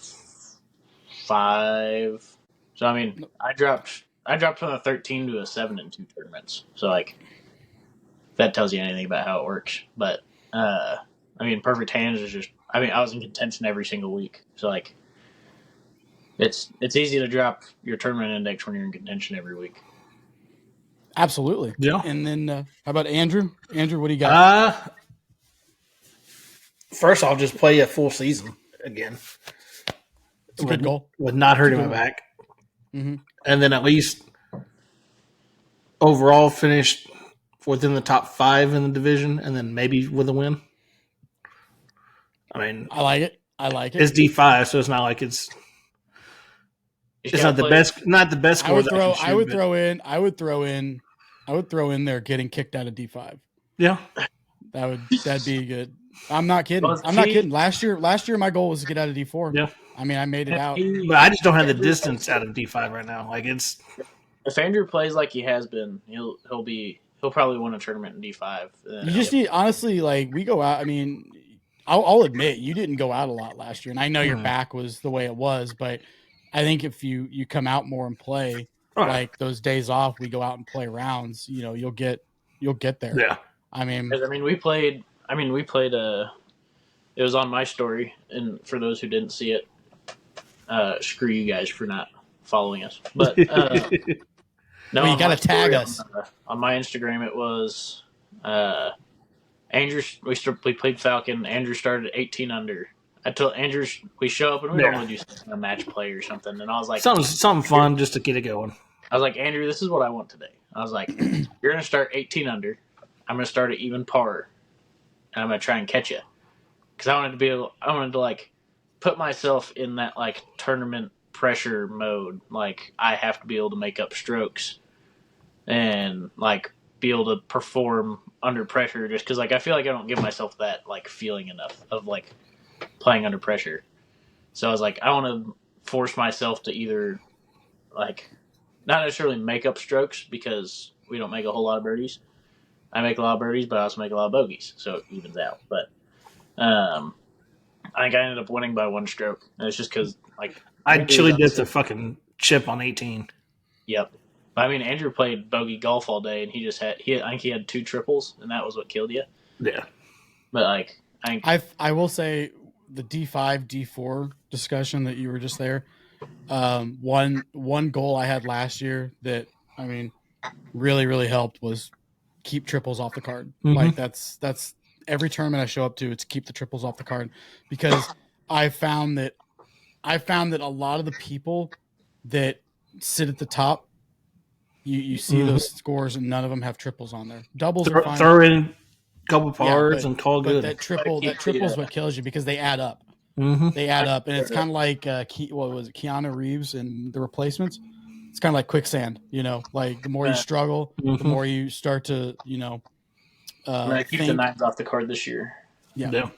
5. So I mean, I dropped from a 13 to a 7 in 2 tournaments. So like, if that tells you anything about how it works. But I mean, Perfect Hands is just. I mean, I was in contention every single week. So like, it's easy to drop your tournament index when you're in contention every week. Absolutely. Yeah. And then how about Andrew? Andrew, what do you got? First, I'll just play a full season again. It's a good goal. With not hurting my back. Mm-hmm. And then at least overall finish within the top 5 in the division, and then maybe with a win. I mean, I like it. It's D5, so it's not like it's not the best. Not the best score. I would throw in there getting kicked out of D5. Yeah, that'd be good. I'm not kidding. Not kidding. Last year, my goal was to get out of D4. Yeah. I mean, I made it out, but I just don't have the distance out of D5 right now. Like, it's. If Andrew plays like he has been, he'll probably win a tournament in D5. You just need, honestly, like, we go out. I mean, I'll admit you didn't go out a lot last year, and I know your back was the way it was, but I think if you come out more and play, like those days off, we go out and play rounds. You'll get there. Yeah. I mean, we played. It was on my story, and for those who didn't see it, screw you guys for not following us. But no, you got to tag us on my Instagram. It was Andrew. We played Falcon. Andrew started at 18 under. I told Andrew we show up and we normally do a match play or something, and I was like, something fun just to get it going. I was like, Andrew, this is what I want today. I was like, you're gonna start 18 under. I'm gonna start at even par, and I'm gonna try and catch you, because I wanted to like put myself in that like tournament pressure mode. Like, I have to be able to make up strokes and like be able to perform under pressure, just because like I feel like I don't give myself that like feeling enough of like playing under pressure. So I was like, I want to force myself to either like not necessarily make up strokes, because we don't make a whole lot of birdies, I make a lot of birdies, but I also make a lot of bogeys, so it evens out. But I think I ended up winning by 1 stroke. And it's just because like I chili dipped a fucking chip on 18. Yep. I mean, Andrew played bogey golf all day, and I think he had 2 triples, and that was what killed you. Yeah. But like, I will say the D5 D4 discussion that you were just there. One goal I had last year that I mean really helped was keep triples off the card. Mm-hmm. Like that's every tournament I show up to, it's keep the triples off the card, because I found that a lot of the people that sit at the top, you see those scores and none of them have triples on there. Doubles are fine. Throw in a couple pars and call good. That triple is what kills you, because they add up. Mm-hmm. They add up, and it's kind of like what was it, Keanu Reeves and The Replacements. It's kind of like quicksand, like the more you struggle, the more you start to, I keep the 9s off the card this year. Yeah. I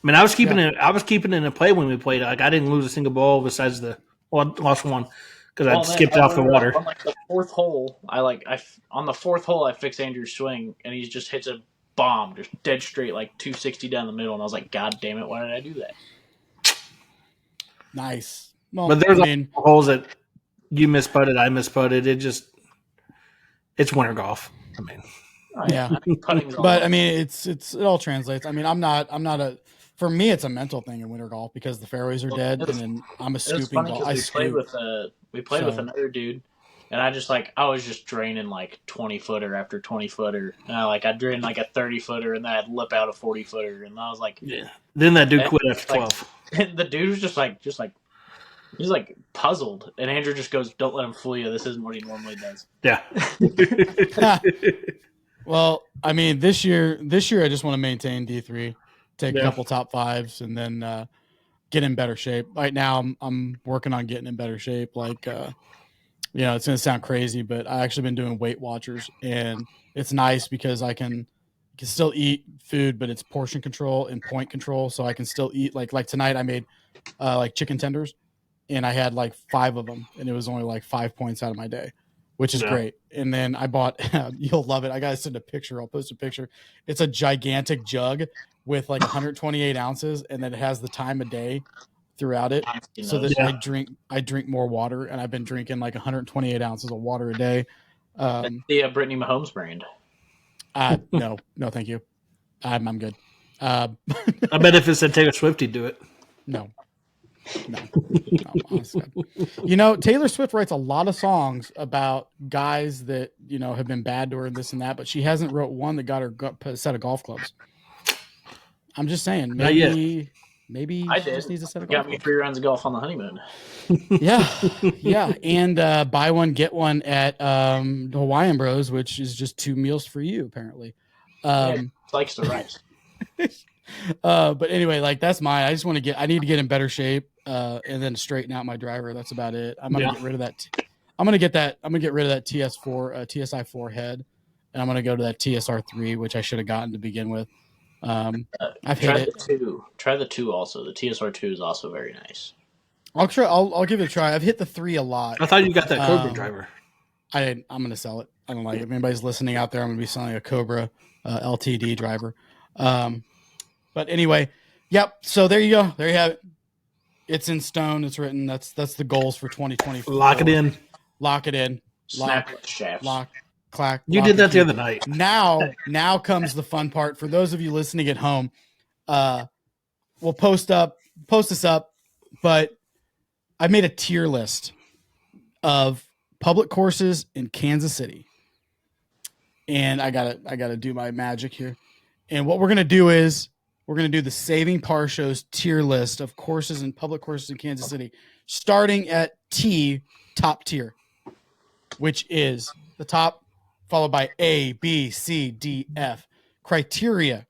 mean, I was keeping it. I was keeping it in play when we played. Like, I didn't lose a single ball besides I lost one because I skipped off the water. On like the 4th hole, on the 4th hole I fix Andrew's swing, and he just hits a bomb, just dead straight, like 260 down the middle, and I was like, God damn it, why did I do that? Nice. Well, but there's holes that you misputted, I misputted. It's winter golf. I mean, yeah. But I mean, it all translates. I mean, I'm not for me, it's a mental thing in winter golf because the fairways are dead, and then I'm a scooping golf. We played with another dude, and I was just draining like 20-footer after 20-footer. And I'd drain like a 30-footer, and then I'd lip out a 40-footer, and I was like, yeah. Then that dude quit after 12. And the dude was just like he's like puzzled, and Andrew just goes, "Don't let him fool you. This isn't what he normally does." Yeah. Well, I mean, this year I just want to maintain D3, take a couple top 5s, and then get in better shape. Right now, I'm working on getting in better shape. Like, it's gonna sound crazy, but I actually been doing Weight Watchers, and it's nice because I can still eat food, but it's portion control and point control, so I can still eat. Like tonight, I made like chicken tenders, and I had like 5 of them, and it was only like 5 points out of my day, which is great. And then I bought, you'll love it. I got to send a picture. I'll post a picture. It's a gigantic jug with like 128 ounces, and then it has the time of day throughout it. So that I drink more water, and I've been drinking like 128 ounces of water a day. The Brittany Mahomes brand. No, thank you. I'm good. I bet if it said Taylor Swift, he'd do it. No, honestly. Taylor Swift writes a lot of songs about guys that have been bad to her and this and that, but she hasn't wrote one that got her a set of golf clubs. I'm just saying, maybe I she did. just needs a set of got golf me clubs. 3 rounds of golf on the honeymoon. Yeah, and buy one get one at Hawaiian Bros, which is just 2 meals for you apparently. Likes the rice. But anyway, like that's mine. I need to get in better shape, and then straighten out my driver. That's about it. I'm gonna get rid of that. I'm gonna get rid of that TS4, TSI4 head, and I'm gonna go to that TSR3, which I should have gotten to begin with. I've hit it. Try the 2 also. The TSR2 is also very nice. I'll try. I'll give it a try. I've hit the 3 a lot. I thought you got that Cobra driver. I'm gonna sell it. I don't like it. If anybody's listening out there, I'm gonna be selling a Cobra LTD driver. But anyway, yep. So there you go. There you have it. It's in stone. It's written. That's the goals for 2024. Lock it in. Lock it in. Snap shafts. Lock. Clack. You did that the other night. Now comes the fun part. For those of you listening at home, we'll post this up. But I made a tier list of public courses in Kansas City, and I gotta do my magic here. And what we're gonna do is we're going to do the Saving Par Show's tier list of courses and public courses in Kansas City, starting at T, top tier, which is the top, followed by A, B, C, D, F. Criteria.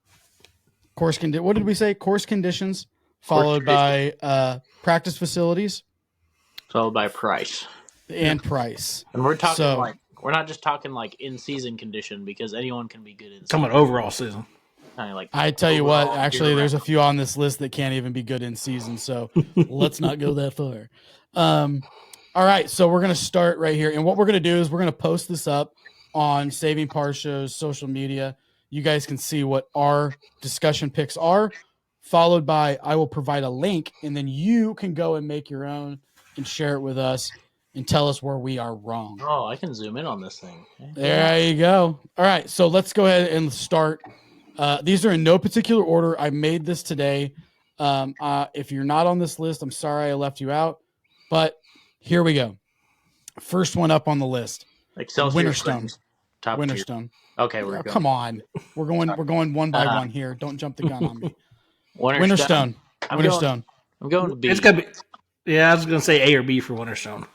What did we say? Course conditions, followed by practice facilities. Followed by price. And price. And we're talking we're not just talking like in-season condition, because anyone can be good in season. Talking about overall season. I tell you what, actually, there's a few on this list that can't even be good in season, so let's not go that far. All right, so we're going to start right here, and what we're going to do is we're going to post this up on Saving Parshow's social media. You guys can see what our discussion picks are, followed by I will provide a link, and then you can go and make your own and share it with us and tell us where we are wrong. Oh, I can zoom in on this thing. There you go. All right, so let's go ahead and start. These are in no particular order. I made this today. If you're not on this list, I'm sorry I left you out, but here we go. First one up on the list. Winterstone. Winterstone. Okay, we're going. Come on. We're going one by one here. Don't jump the gun on me. Winterstone. Winterstone. I'm going to B. It's gonna be. Yeah, I was gonna say A or B for Winterstone.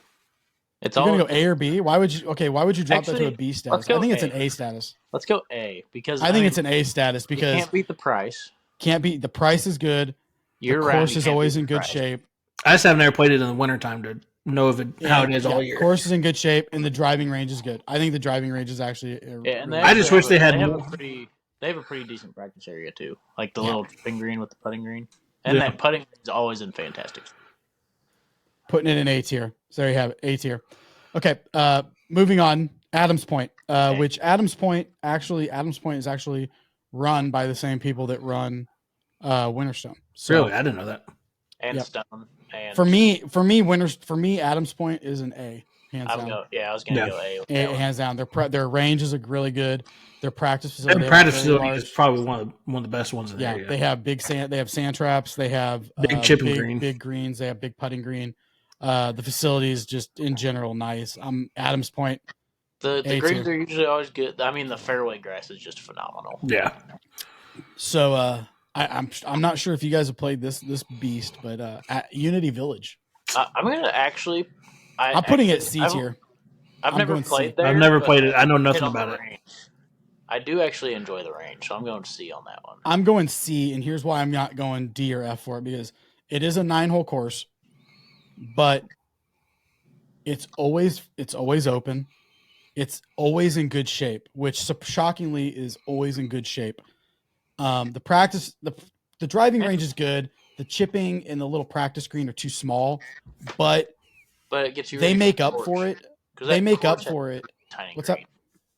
You're gonna go A or B? Why would you drop that to a B status? I think it's an A status. Let's go A because I think it's an A status because you can't beat the price. The price is good. The course is always in good shape. I just haven't ever played it in the wintertime to know how it is all year. The course is in good shape and the driving range is good. I think the driving range is actually. I just wish they had. They have a pretty decent practice area too, like the little chipping green with the putting green, and that putting is always in fantastic. Putting it in A tier. So there you have it, A tier. Okay, moving on. Adams Point, which Adams Point is actually run by the same people that run Winterstone. So, really, I didn't know that. And Stone. And for me, Adams Point is an A. Hands down. I was gonna go A. Hands down. Their ranges are really good. Their practice facility. Their practice facility is probably one of the best ones in the area. They have big sand. They have sand traps. They have big chipping green, big greens. They have big putting green. The facility is just in general nice. Adams Point. The greens are usually always good. I mean, the fairway grass is just phenomenal. Yeah. So I'm not sure if you guys have played this beast, but at Unity Village. I'm gonna actually. I'm putting it C tier. I've never played there. I've never played it. I know nothing about it. I do actually enjoy the range, so I'm going C on that one. I'm going C, and here's why I'm not going D or F for it, because it is a 9-hole course, but it's always open. It's always in good shape, which shockingly is always in good shape. The practice, the driving range is good. The chipping and the little practice green are too small, but it gets you. They make up for it. They make up for it. What's up?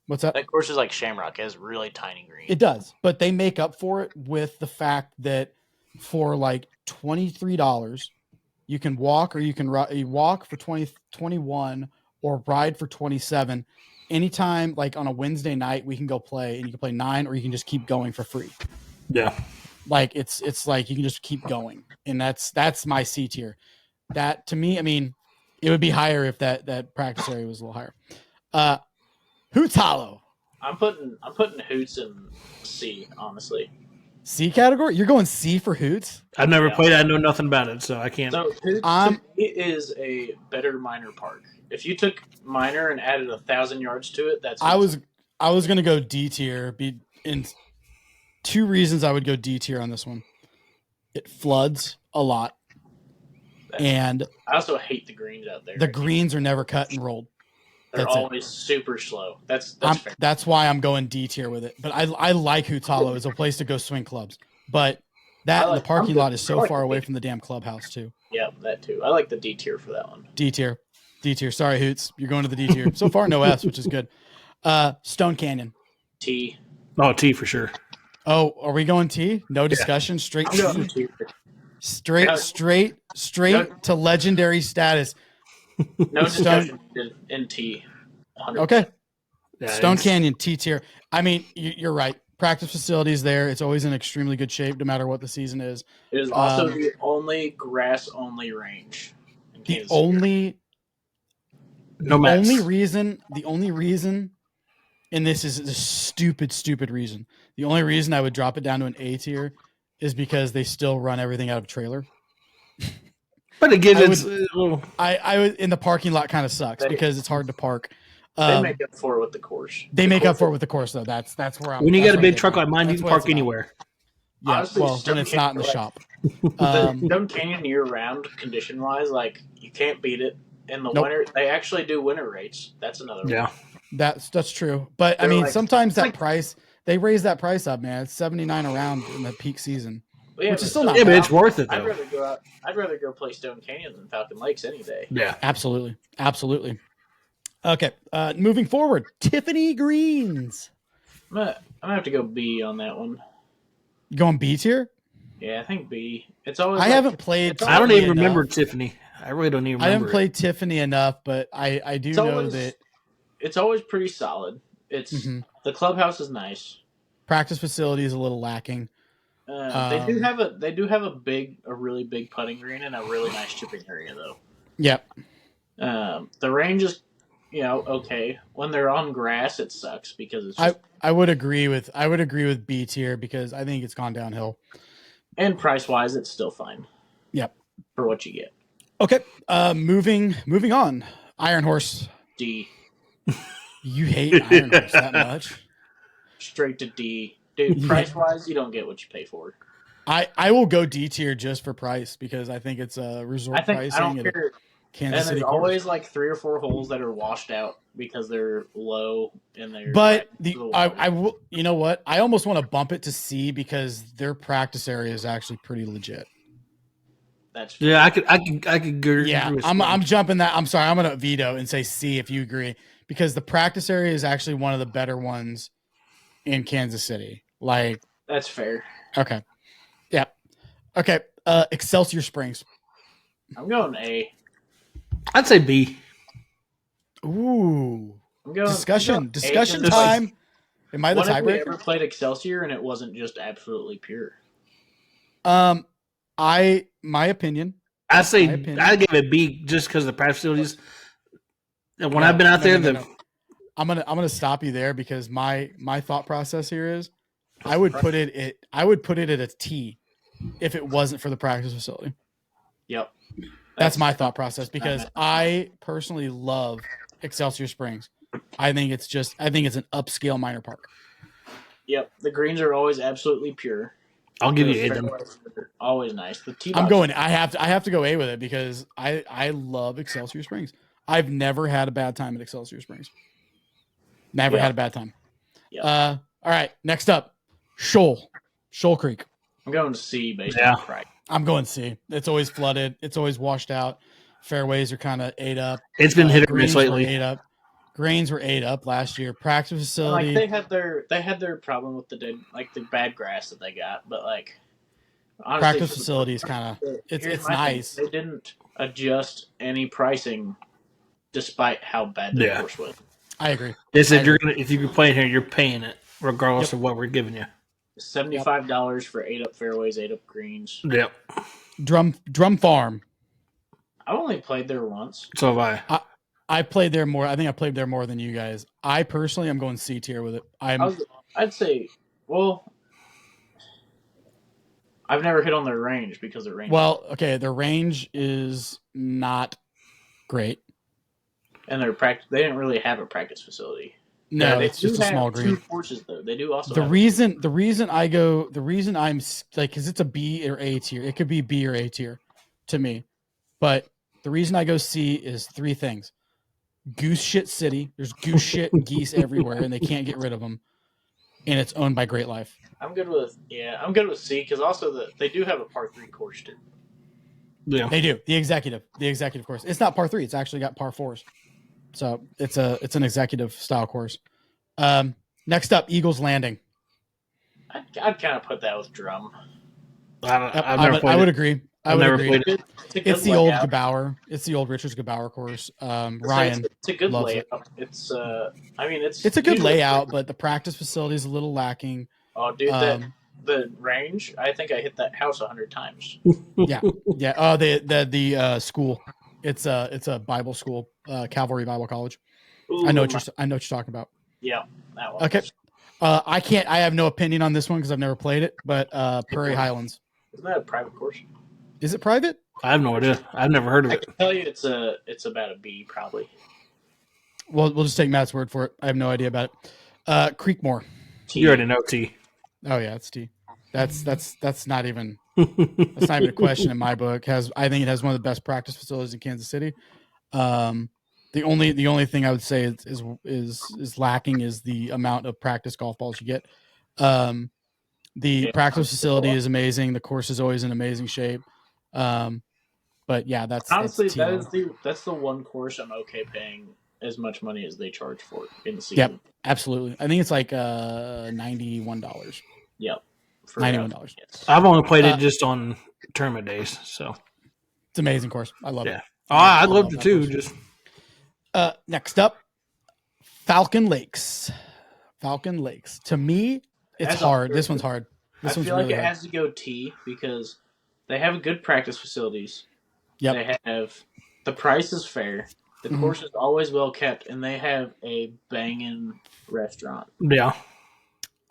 What's that? That course is like Shamrock. It has really tiny green. It does, but they make up for it with the fact that for like $23, you can walk or you can walk for 21 or ride for 27. Anytime, like on a Wednesday night, we can go play, and you can play 9, or you can just keep going for free. Yeah, like it's like you can just keep going, and that's my C tier. That to me, I mean, it would be higher if that practice area was a little higher. Hoots Hollow. I'm putting Hoots in C, honestly. C category? You're going C for Hoots? I've never played it. I know nothing about it, so I can't. So Hoots it is a better minor park. If you took minor and added 1,000 yards to it, that's. I was going to go D tier. In 2 reasons I would go D tier on this one. It floods a lot, and I also hate the greens out there. The greens are never cut and rolled. They're always super slow. That's fair. That's why I'm going D tier with it. But I like Hoots Hollow as a place to go swing clubs. But the parking lot is so far away from the damn clubhouse too. Yeah, that too. I like the D tier for that one. D tier. Sorry, Hoots. You're going to the D tier. So far, no S, which is good. Stone Canyon. T. Oh, T for sure. Oh, are we going T? No discussion. Straight T. Straight to legendary status. No discussion in T. 100%. Okay. Yeah, Stone Canyon, T tier. I mean, you're right. Practice facilities there. It's always in extremely good shape, no matter what the season is. It is also the only grass-only range. The only reason, and this is a stupid reason. The only reason I would drop it down to an A tier is because they still run everything out of a trailer. But again, I would in the parking lot kind of sucks because it's hard to park. They make up for it with the course. They make up for it with the course, though. That's where I'm. When you got a big truck like mine, you can park anywhere. Yeah, honestly, when it's not in the shop. Stone Canyon year-round, condition-wise, like you can't beat it. In the winter, they actually do winter rates. That's another one. Yeah, that's true. But I mean, sometimes that price they raise that price up, man. It's $79 around in the peak season. Yeah, which is still not. Yeah, but it's worth it though. I'd rather go play Stone Canyon than Falcon Lakes any day. Yeah, absolutely. Okay. Moving forward, Tiffany Greens. I'm gonna have to go B on that one. You going B tier? Yeah, I think B. It's always. I haven't played. I don't even remember enough. Tiffany. I really don't even remember. I haven't played Tiffany enough, but I do know that it's always pretty solid. It's the clubhouse is nice. Practice facility is a little lacking. They do have a really big putting green and a really nice chipping area though. Yep. The range is, okay. When they're on grass, it sucks because it's. Just, I would agree with B tier because I think it's gone downhill. And price wise, it's still fine. Yep. For what you get. Okay. Moving on. Iron Horse. D. You hate Iron Horse that much? Straight to D. Dude, price wise, you don't get what you pay for. I will go D tier just for price because I think it's a resort pricing. I don't care. Kansas City. There's always like 3 or 4 holes that are washed out because they're low in there. But I will. You know what? I almost want to bump it to C because their practice area is actually pretty legit. That's true. Yeah, I could agree. Yeah, I'm jumping that. I'm sorry. I'm gonna veto and say C if you agree because the practice area is actually one of the better ones in Kansas City. Like that's fair. Okay. Yeah. Okay. Excelsior Springs. I'm going A. I'd say B. Ooh. Discussion time. Am I the tiebreaker? When have we ever played Excelsior and it wasn't just absolutely pure? My opinion. I say I give it B just because of the practice facilities. And when I've been out there, I'm gonna stop you there because my thought process here is I would put it at a T if it wasn't for the practice facility. Yep. That's my thought process because I personally love Excelsior Springs. I think it's an upscale minor park. Yep. The greens are always absolutely pure. I'll give you A. Always nice. I have to go A with it because I love Excelsior Springs. I've never had a bad time at Excelsior Springs. Never had a bad time. Yep. All right. Next up, Shoal Creek. I'm going to C based on price. I'm going C. It's always flooded. It's always washed out. Fairways are kind of ate up. It's been hit or miss lately. Greens were ate up last year. Practice facility. Like they had their problem with the bad grass that they got, but like honestly, practice facility is kind of it's nice. They didn't adjust any pricing despite how bad the course was. I agree. They said if you can play it here, you're paying it regardless of what we're giving you. $75 for 8-up fairways, 8-up greens. Yep. Drum Farm. I've only played there once. So have I. I played there more. I think I played there more than you guys. I personally am going C tier with it. I'd say, well, I've never hit on their range because their range. Well, okay, their range is not great, and they didn't really have a practice facility. No, it's just a small green. 2 courses though. They do also. The reason I'm like, because it's a B or A tier. It could be B or A tier to me, but the reason I go C is 3 things. Goose shit city. There's goose shit and geese everywhere, and they can't get rid of them. And it's owned by Great Life. I'm good with C because also they do have a par 3 course too. Yeah, they do. The executive course. It's not par 3. It's actually got par 4s. So it's an executive style course. Next up, Eagles Landing. I'd kind of put that with Drum. I would agree. I would agree. It's the layout. old Gebauer. It's the old Richards Gebauer course. Ryan, it's a good layout. It's a good layout, but the practice facility is a little lacking. Oh, dude, the range. I think I hit that house 100 times. Yeah. Oh, the school. It's a Bible school, Calvary Bible College. Ooh, I know what you're talking about. Yeah, that one. Okay. I have no opinion on this one because I've never played it, but Prairie Highlands. Isn't that a private course? Is it private? I have no idea. I've never heard of it. I can tell you it's about a B probably. Well, we'll just take Matt's word for it. I have no idea about it. Creekmore. T. You already know T. Oh yeah, it's T. That's not even a question in my book. I think it has one of the best practice facilities in Kansas City. The only thing I would say is lacking is the amount of practice golf balls you get. The practice facility is amazing. The course is always in amazing shape. But yeah, that's honestly that's the one course I'm okay paying as much money as they charge for it in the season. Yep, absolutely. I think it's like $91. Yep, $91. Yes. I've only played it just on tournament days, so it's an amazing course. I love it. I loved it too. Course. Just next up, Falcon Lakes. Falcon Lakes. To me, it's hard. This one's hard. I feel like it has to go T because they have good practice facilities. Yep. They have the price is fair. The course is always well kept, and they have a banging restaurant. Yeah.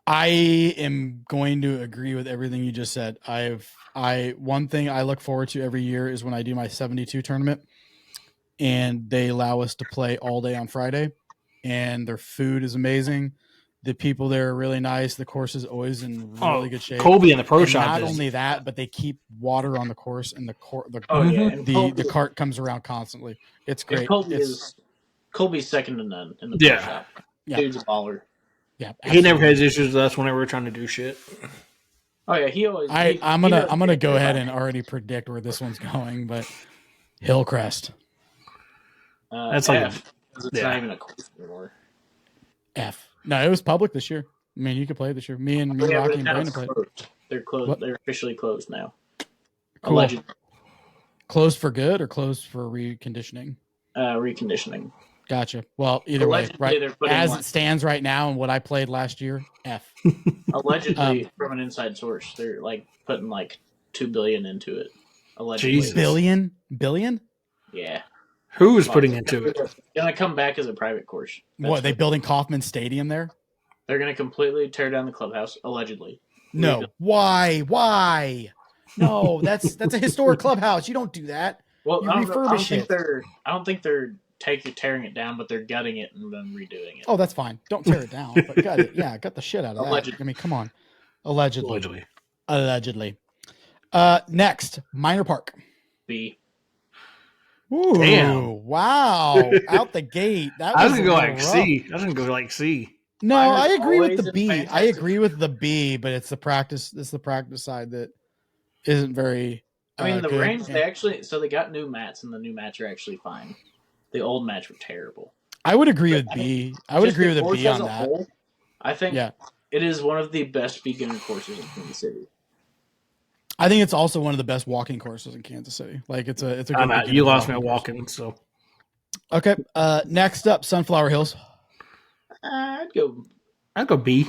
I am going to agree with everything you just said. One thing I look forward to every year is when I do my 72 tournament, and they allow us to play all day on Friday, and their food is amazing. The people there are really nice. The course is always in really good shape. Colby and the pro shop. Not only that, but they keep water on the course, and the cart comes around constantly. It's great. Colby's second to none in the pro shop. Yeah. Dude's a baller. Yeah, absolutely. He never has issues with us whenever we're trying to do shit. Oh yeah, he always. I'm gonna go ahead and already predict where this one's going, but Hillcrest. That's F, like it's not even a course anymore. F. No, it was public this year. I mean, you could play it this year. Me and Rocky and Brandon played. They're closed. What? They're officially closed now. Cool. Allegedly. Closed for good or closed for reconditioning? Reconditioning. Gotcha. Well, either way, right as it stands right now and what I played last year, F. Allegedly, from an inside source, they're like putting like $2 billion into it. Allegedly. Jesus. Billion? Yeah. Who is putting into it? It's gonna come back as a private course. What, are they building Kauffman Stadium there? They're gonna completely tear down the clubhouse, allegedly. No. Why? No, that's a historic clubhouse. You don't do that. Well, I don't think they're tearing it down, but they're gutting it and then redoing it. Oh, that's fine. Don't tear it down, but gut it. Yeah, gut the shit out of that. I mean, come on. Allegedly. Next, Minor Park. B. Ooh, damn. Wow. Out the gate. I was going to go like C. I was going to go like C. No, I agree with the B. I agree with the B, but it's the practice side that isn't very I mean, the range, they got new mats, and the new mats are actually fine. The old mats were terrible. I would agree with B. I would agree with a B on that. Whole, I think it is one of the best beginner courses in Kansas City. I think it's also one of the best walking courses in Kansas City. Like it's a good you lost me at walking, so okay. Next up, Sunflower Hills. I'd go B.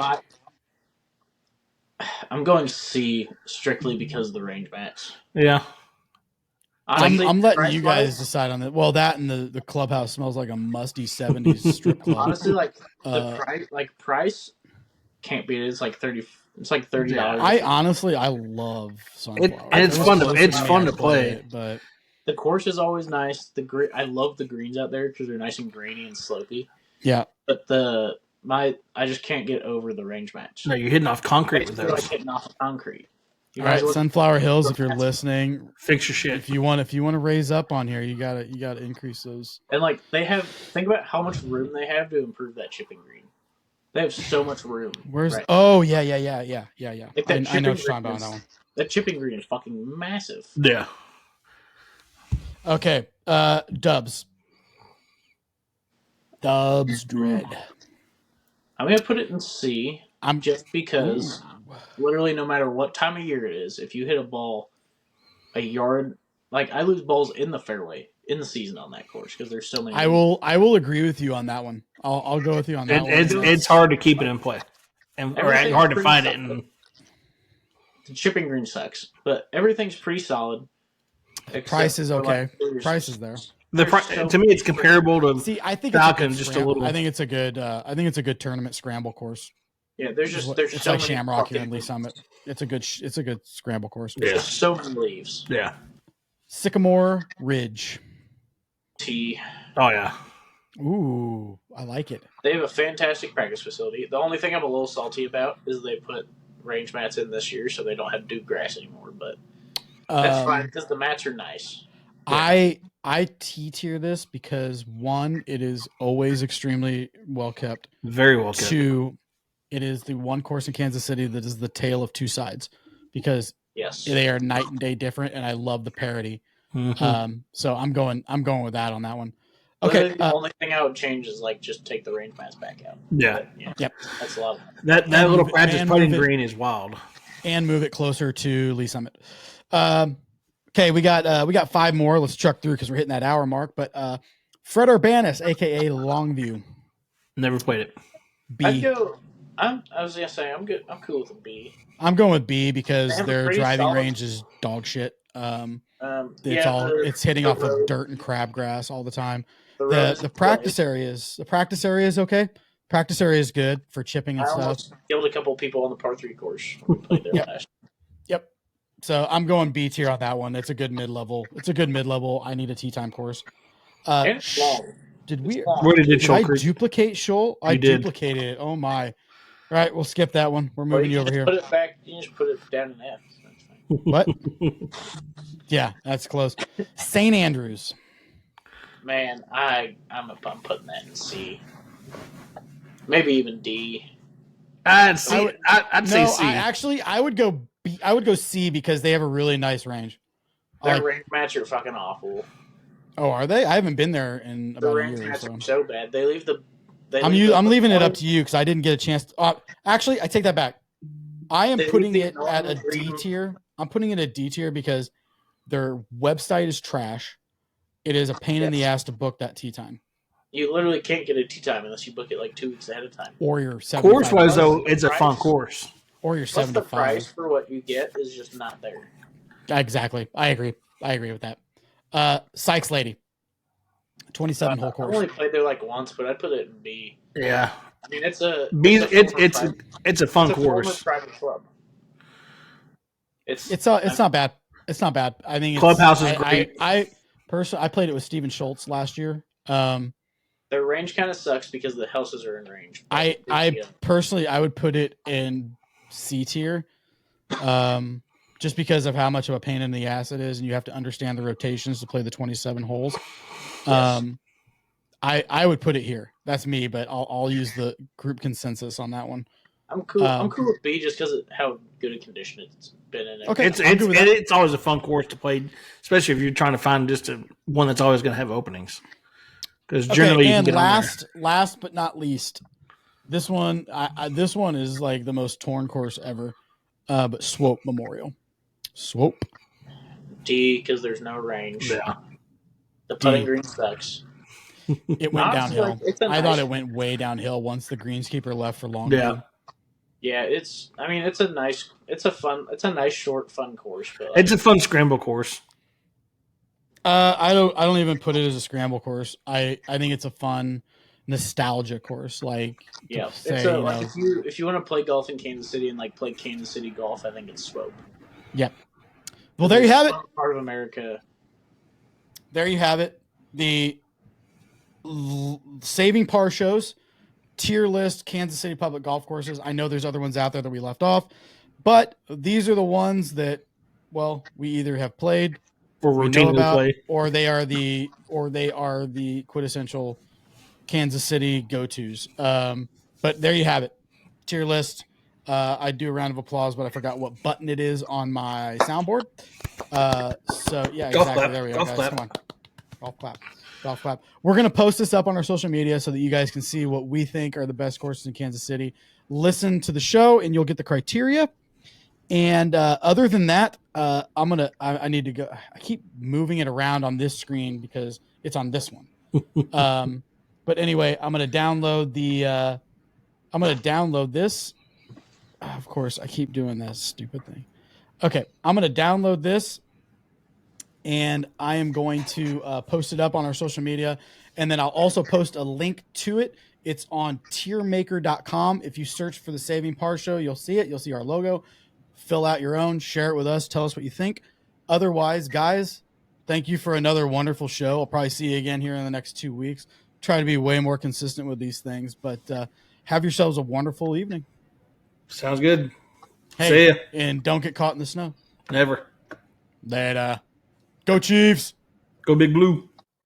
I'm going C strictly because of the range mats. Yeah. Honestly, I'm letting you guys decide on that. Well, that and the clubhouse smells like a musty 70s strip club. Honestly, like the price can't beat it. It's like $30. It's like $30. I love Sunflower. It's fun to play it, but the course is always nice. I love the greens out there because they're nice and grainy and slopey. Yeah, but I just can't get over the range match. No, you're hitting off concrete with those. Like hitting off concrete. All right, Sunflower Hills. If you're listening, fix your shit. If you want to raise up on here, you gotta increase those. And like think about how much room they have to improve that chipping green. They have so much room. Where's? Right? Oh yeah. Like I know what you're talking about on that one. That chipping green is fucking massive. Yeah. Okay. Dubs Dread. I'm gonna put it in C. Just because literally no matter what time of year it is, if you hit a ball a yard, like I lose balls in the fairway in the season on that course because there's so many. I will agree with you on that one. I'll go with you on that one. It's hard to keep it in play, and hard to find it. And the chipping green sucks, but everything's pretty solid. Price is okay. Price is there. To me, it's comparable to I think Falcon it's just a little. I think it's a good tournament scramble course. Yeah, there's it's like Shamrock here in Lee Summit. It's a good scramble course. There's so many leaves. Yeah. Sycamore Ridge. T. Oh yeah. Ooh, I like it. They have a fantastic practice facility. The only thing I'm a little salty about is they put range mats in this year, so they don't have to do grass anymore. But that's fine because the mats are nice. I T tier this because one, it is always extremely well kept. Very well kept. Two, it is the one course in Kansas City that is the tale of two sides because they are night and day different, and I love the parity. Mm-hmm. So I'm going with that on that one. Okay. The only thing I would change is like just take the range mask back out. Yeah. But, yeah. Yep. That's a lot. That little practice putting green is wild. And move it closer to Lee Summit. Okay, we got 5 more. Let's truck through because we're hitting that hour mark. But Fred Urbanus, aka Longview. Never played it. B. I was gonna say I'm good. I'm cool with a B. I'm going with B because their driving range is dog shit. It's hitting off of dirt and crabgrass all the time. The practice areas. The practice area is okay. Practice area is good for chipping and stuff. I almost killed a couple people on the par 3 course when we played there last. Yep. So I'm going B tier on that one. It's a good mid level. I need a tee time course. And it's long. Where did I duplicate Shoal? I duplicated it. Oh my! All right, we'll skip that one. We're moving you over here. Put it back. You just put it down in F. What? Yeah, that's close. St. Andrews. Man, I'm putting that in C. Maybe even D. I'd say C. I would go B. I would go C because they have a really nice range. Their range match are fucking awful. Oh, are they? I haven't been there in about a year. So bad. They leave the. I'm leaving it up to you because I didn't get a chance. Actually, I take that back. I am putting it at a D tier. I'm putting it at D tier because their website is trash. It is a pain in the ass to book that tee time. You literally can't get a tee time unless you book it like 2 weeks ahead of time. Or you're 75. Course-wise, though, it's a fun course. Or you're 75. The price for what you get is just not there. Exactly. I agree with that. Sykes Lady. 27 hole course. I only played there like once, but I put it in B. Yeah. I mean, it's a fun course. Private club. It's not bad. It's not bad. I think Clubhouse is great. I played it with Steven Schultz last year. Their range kind of sucks because the houses are in range. I personally would put it in C tier, just because of how much of a pain in the ass it is, and you have to understand the rotations to play the 27 holes. Yes. I would put it here. That's me, but I'll use the group consensus on that one. I'm cool. I'm cool with B just because of how good a condition it's been in. Okay, it's always a fun course to play, especially if you're trying to find just one that's always going to have openings. Because generally, and last but not least, this one is like the most torn course ever. But Swope Memorial, Swope D because there's no range. Yeah, the putting green sucks. It went downhill. I thought it went way downhill once the greenskeeper left for long. Yeah, it's a nice short fun course. But it's a fun scramble course. I don't even put it as a scramble course. I think it's a fun nostalgia course. Like if you want to play golf in Kansas City and like play Kansas City golf, I think it's Swope. Yep. Well, there you have it. Part of America. There you have it. The Saving Par shows, tier list Kansas City public golf courses. I know there's other ones out there that we left off, but these are the ones that, well, we either have played or routinely play, or they are the quintessential Kansas City go-tos. But there you have it. Tier list. I do a round of applause, but I forgot what button it is on my soundboard. So yeah, golf exactly. Clap. There we go, golf guys. Clap. Come on. Golf clap. Golf clap. We're going to post this up on our social media so that you guys can see what we think are the best courses in Kansas City. Listen to the show and you'll get the criteria. And other than that, I need to go. I keep moving it around on this screen because it's on this one. But anyway, I'm going to download this. Of course, I keep doing this stupid thing. Okay, I'm going to download this, and I am going to post it up on our social media, and then I'll also post a link to it. It's on tiermaker.com. If you search for the Saving Par Show, you'll see it. You'll see our logo. Fill out your own. Share it with us. Tell us what you think. Otherwise, guys, thank you for another wonderful show. I'll probably see you again here in the next 2 weeks. Try to be way more consistent with these things, but have yourselves a wonderful evening. Sounds good. Hey, see ya. And don't get caught in the snow. Never. Later. Go Chiefs. Go Big Blue.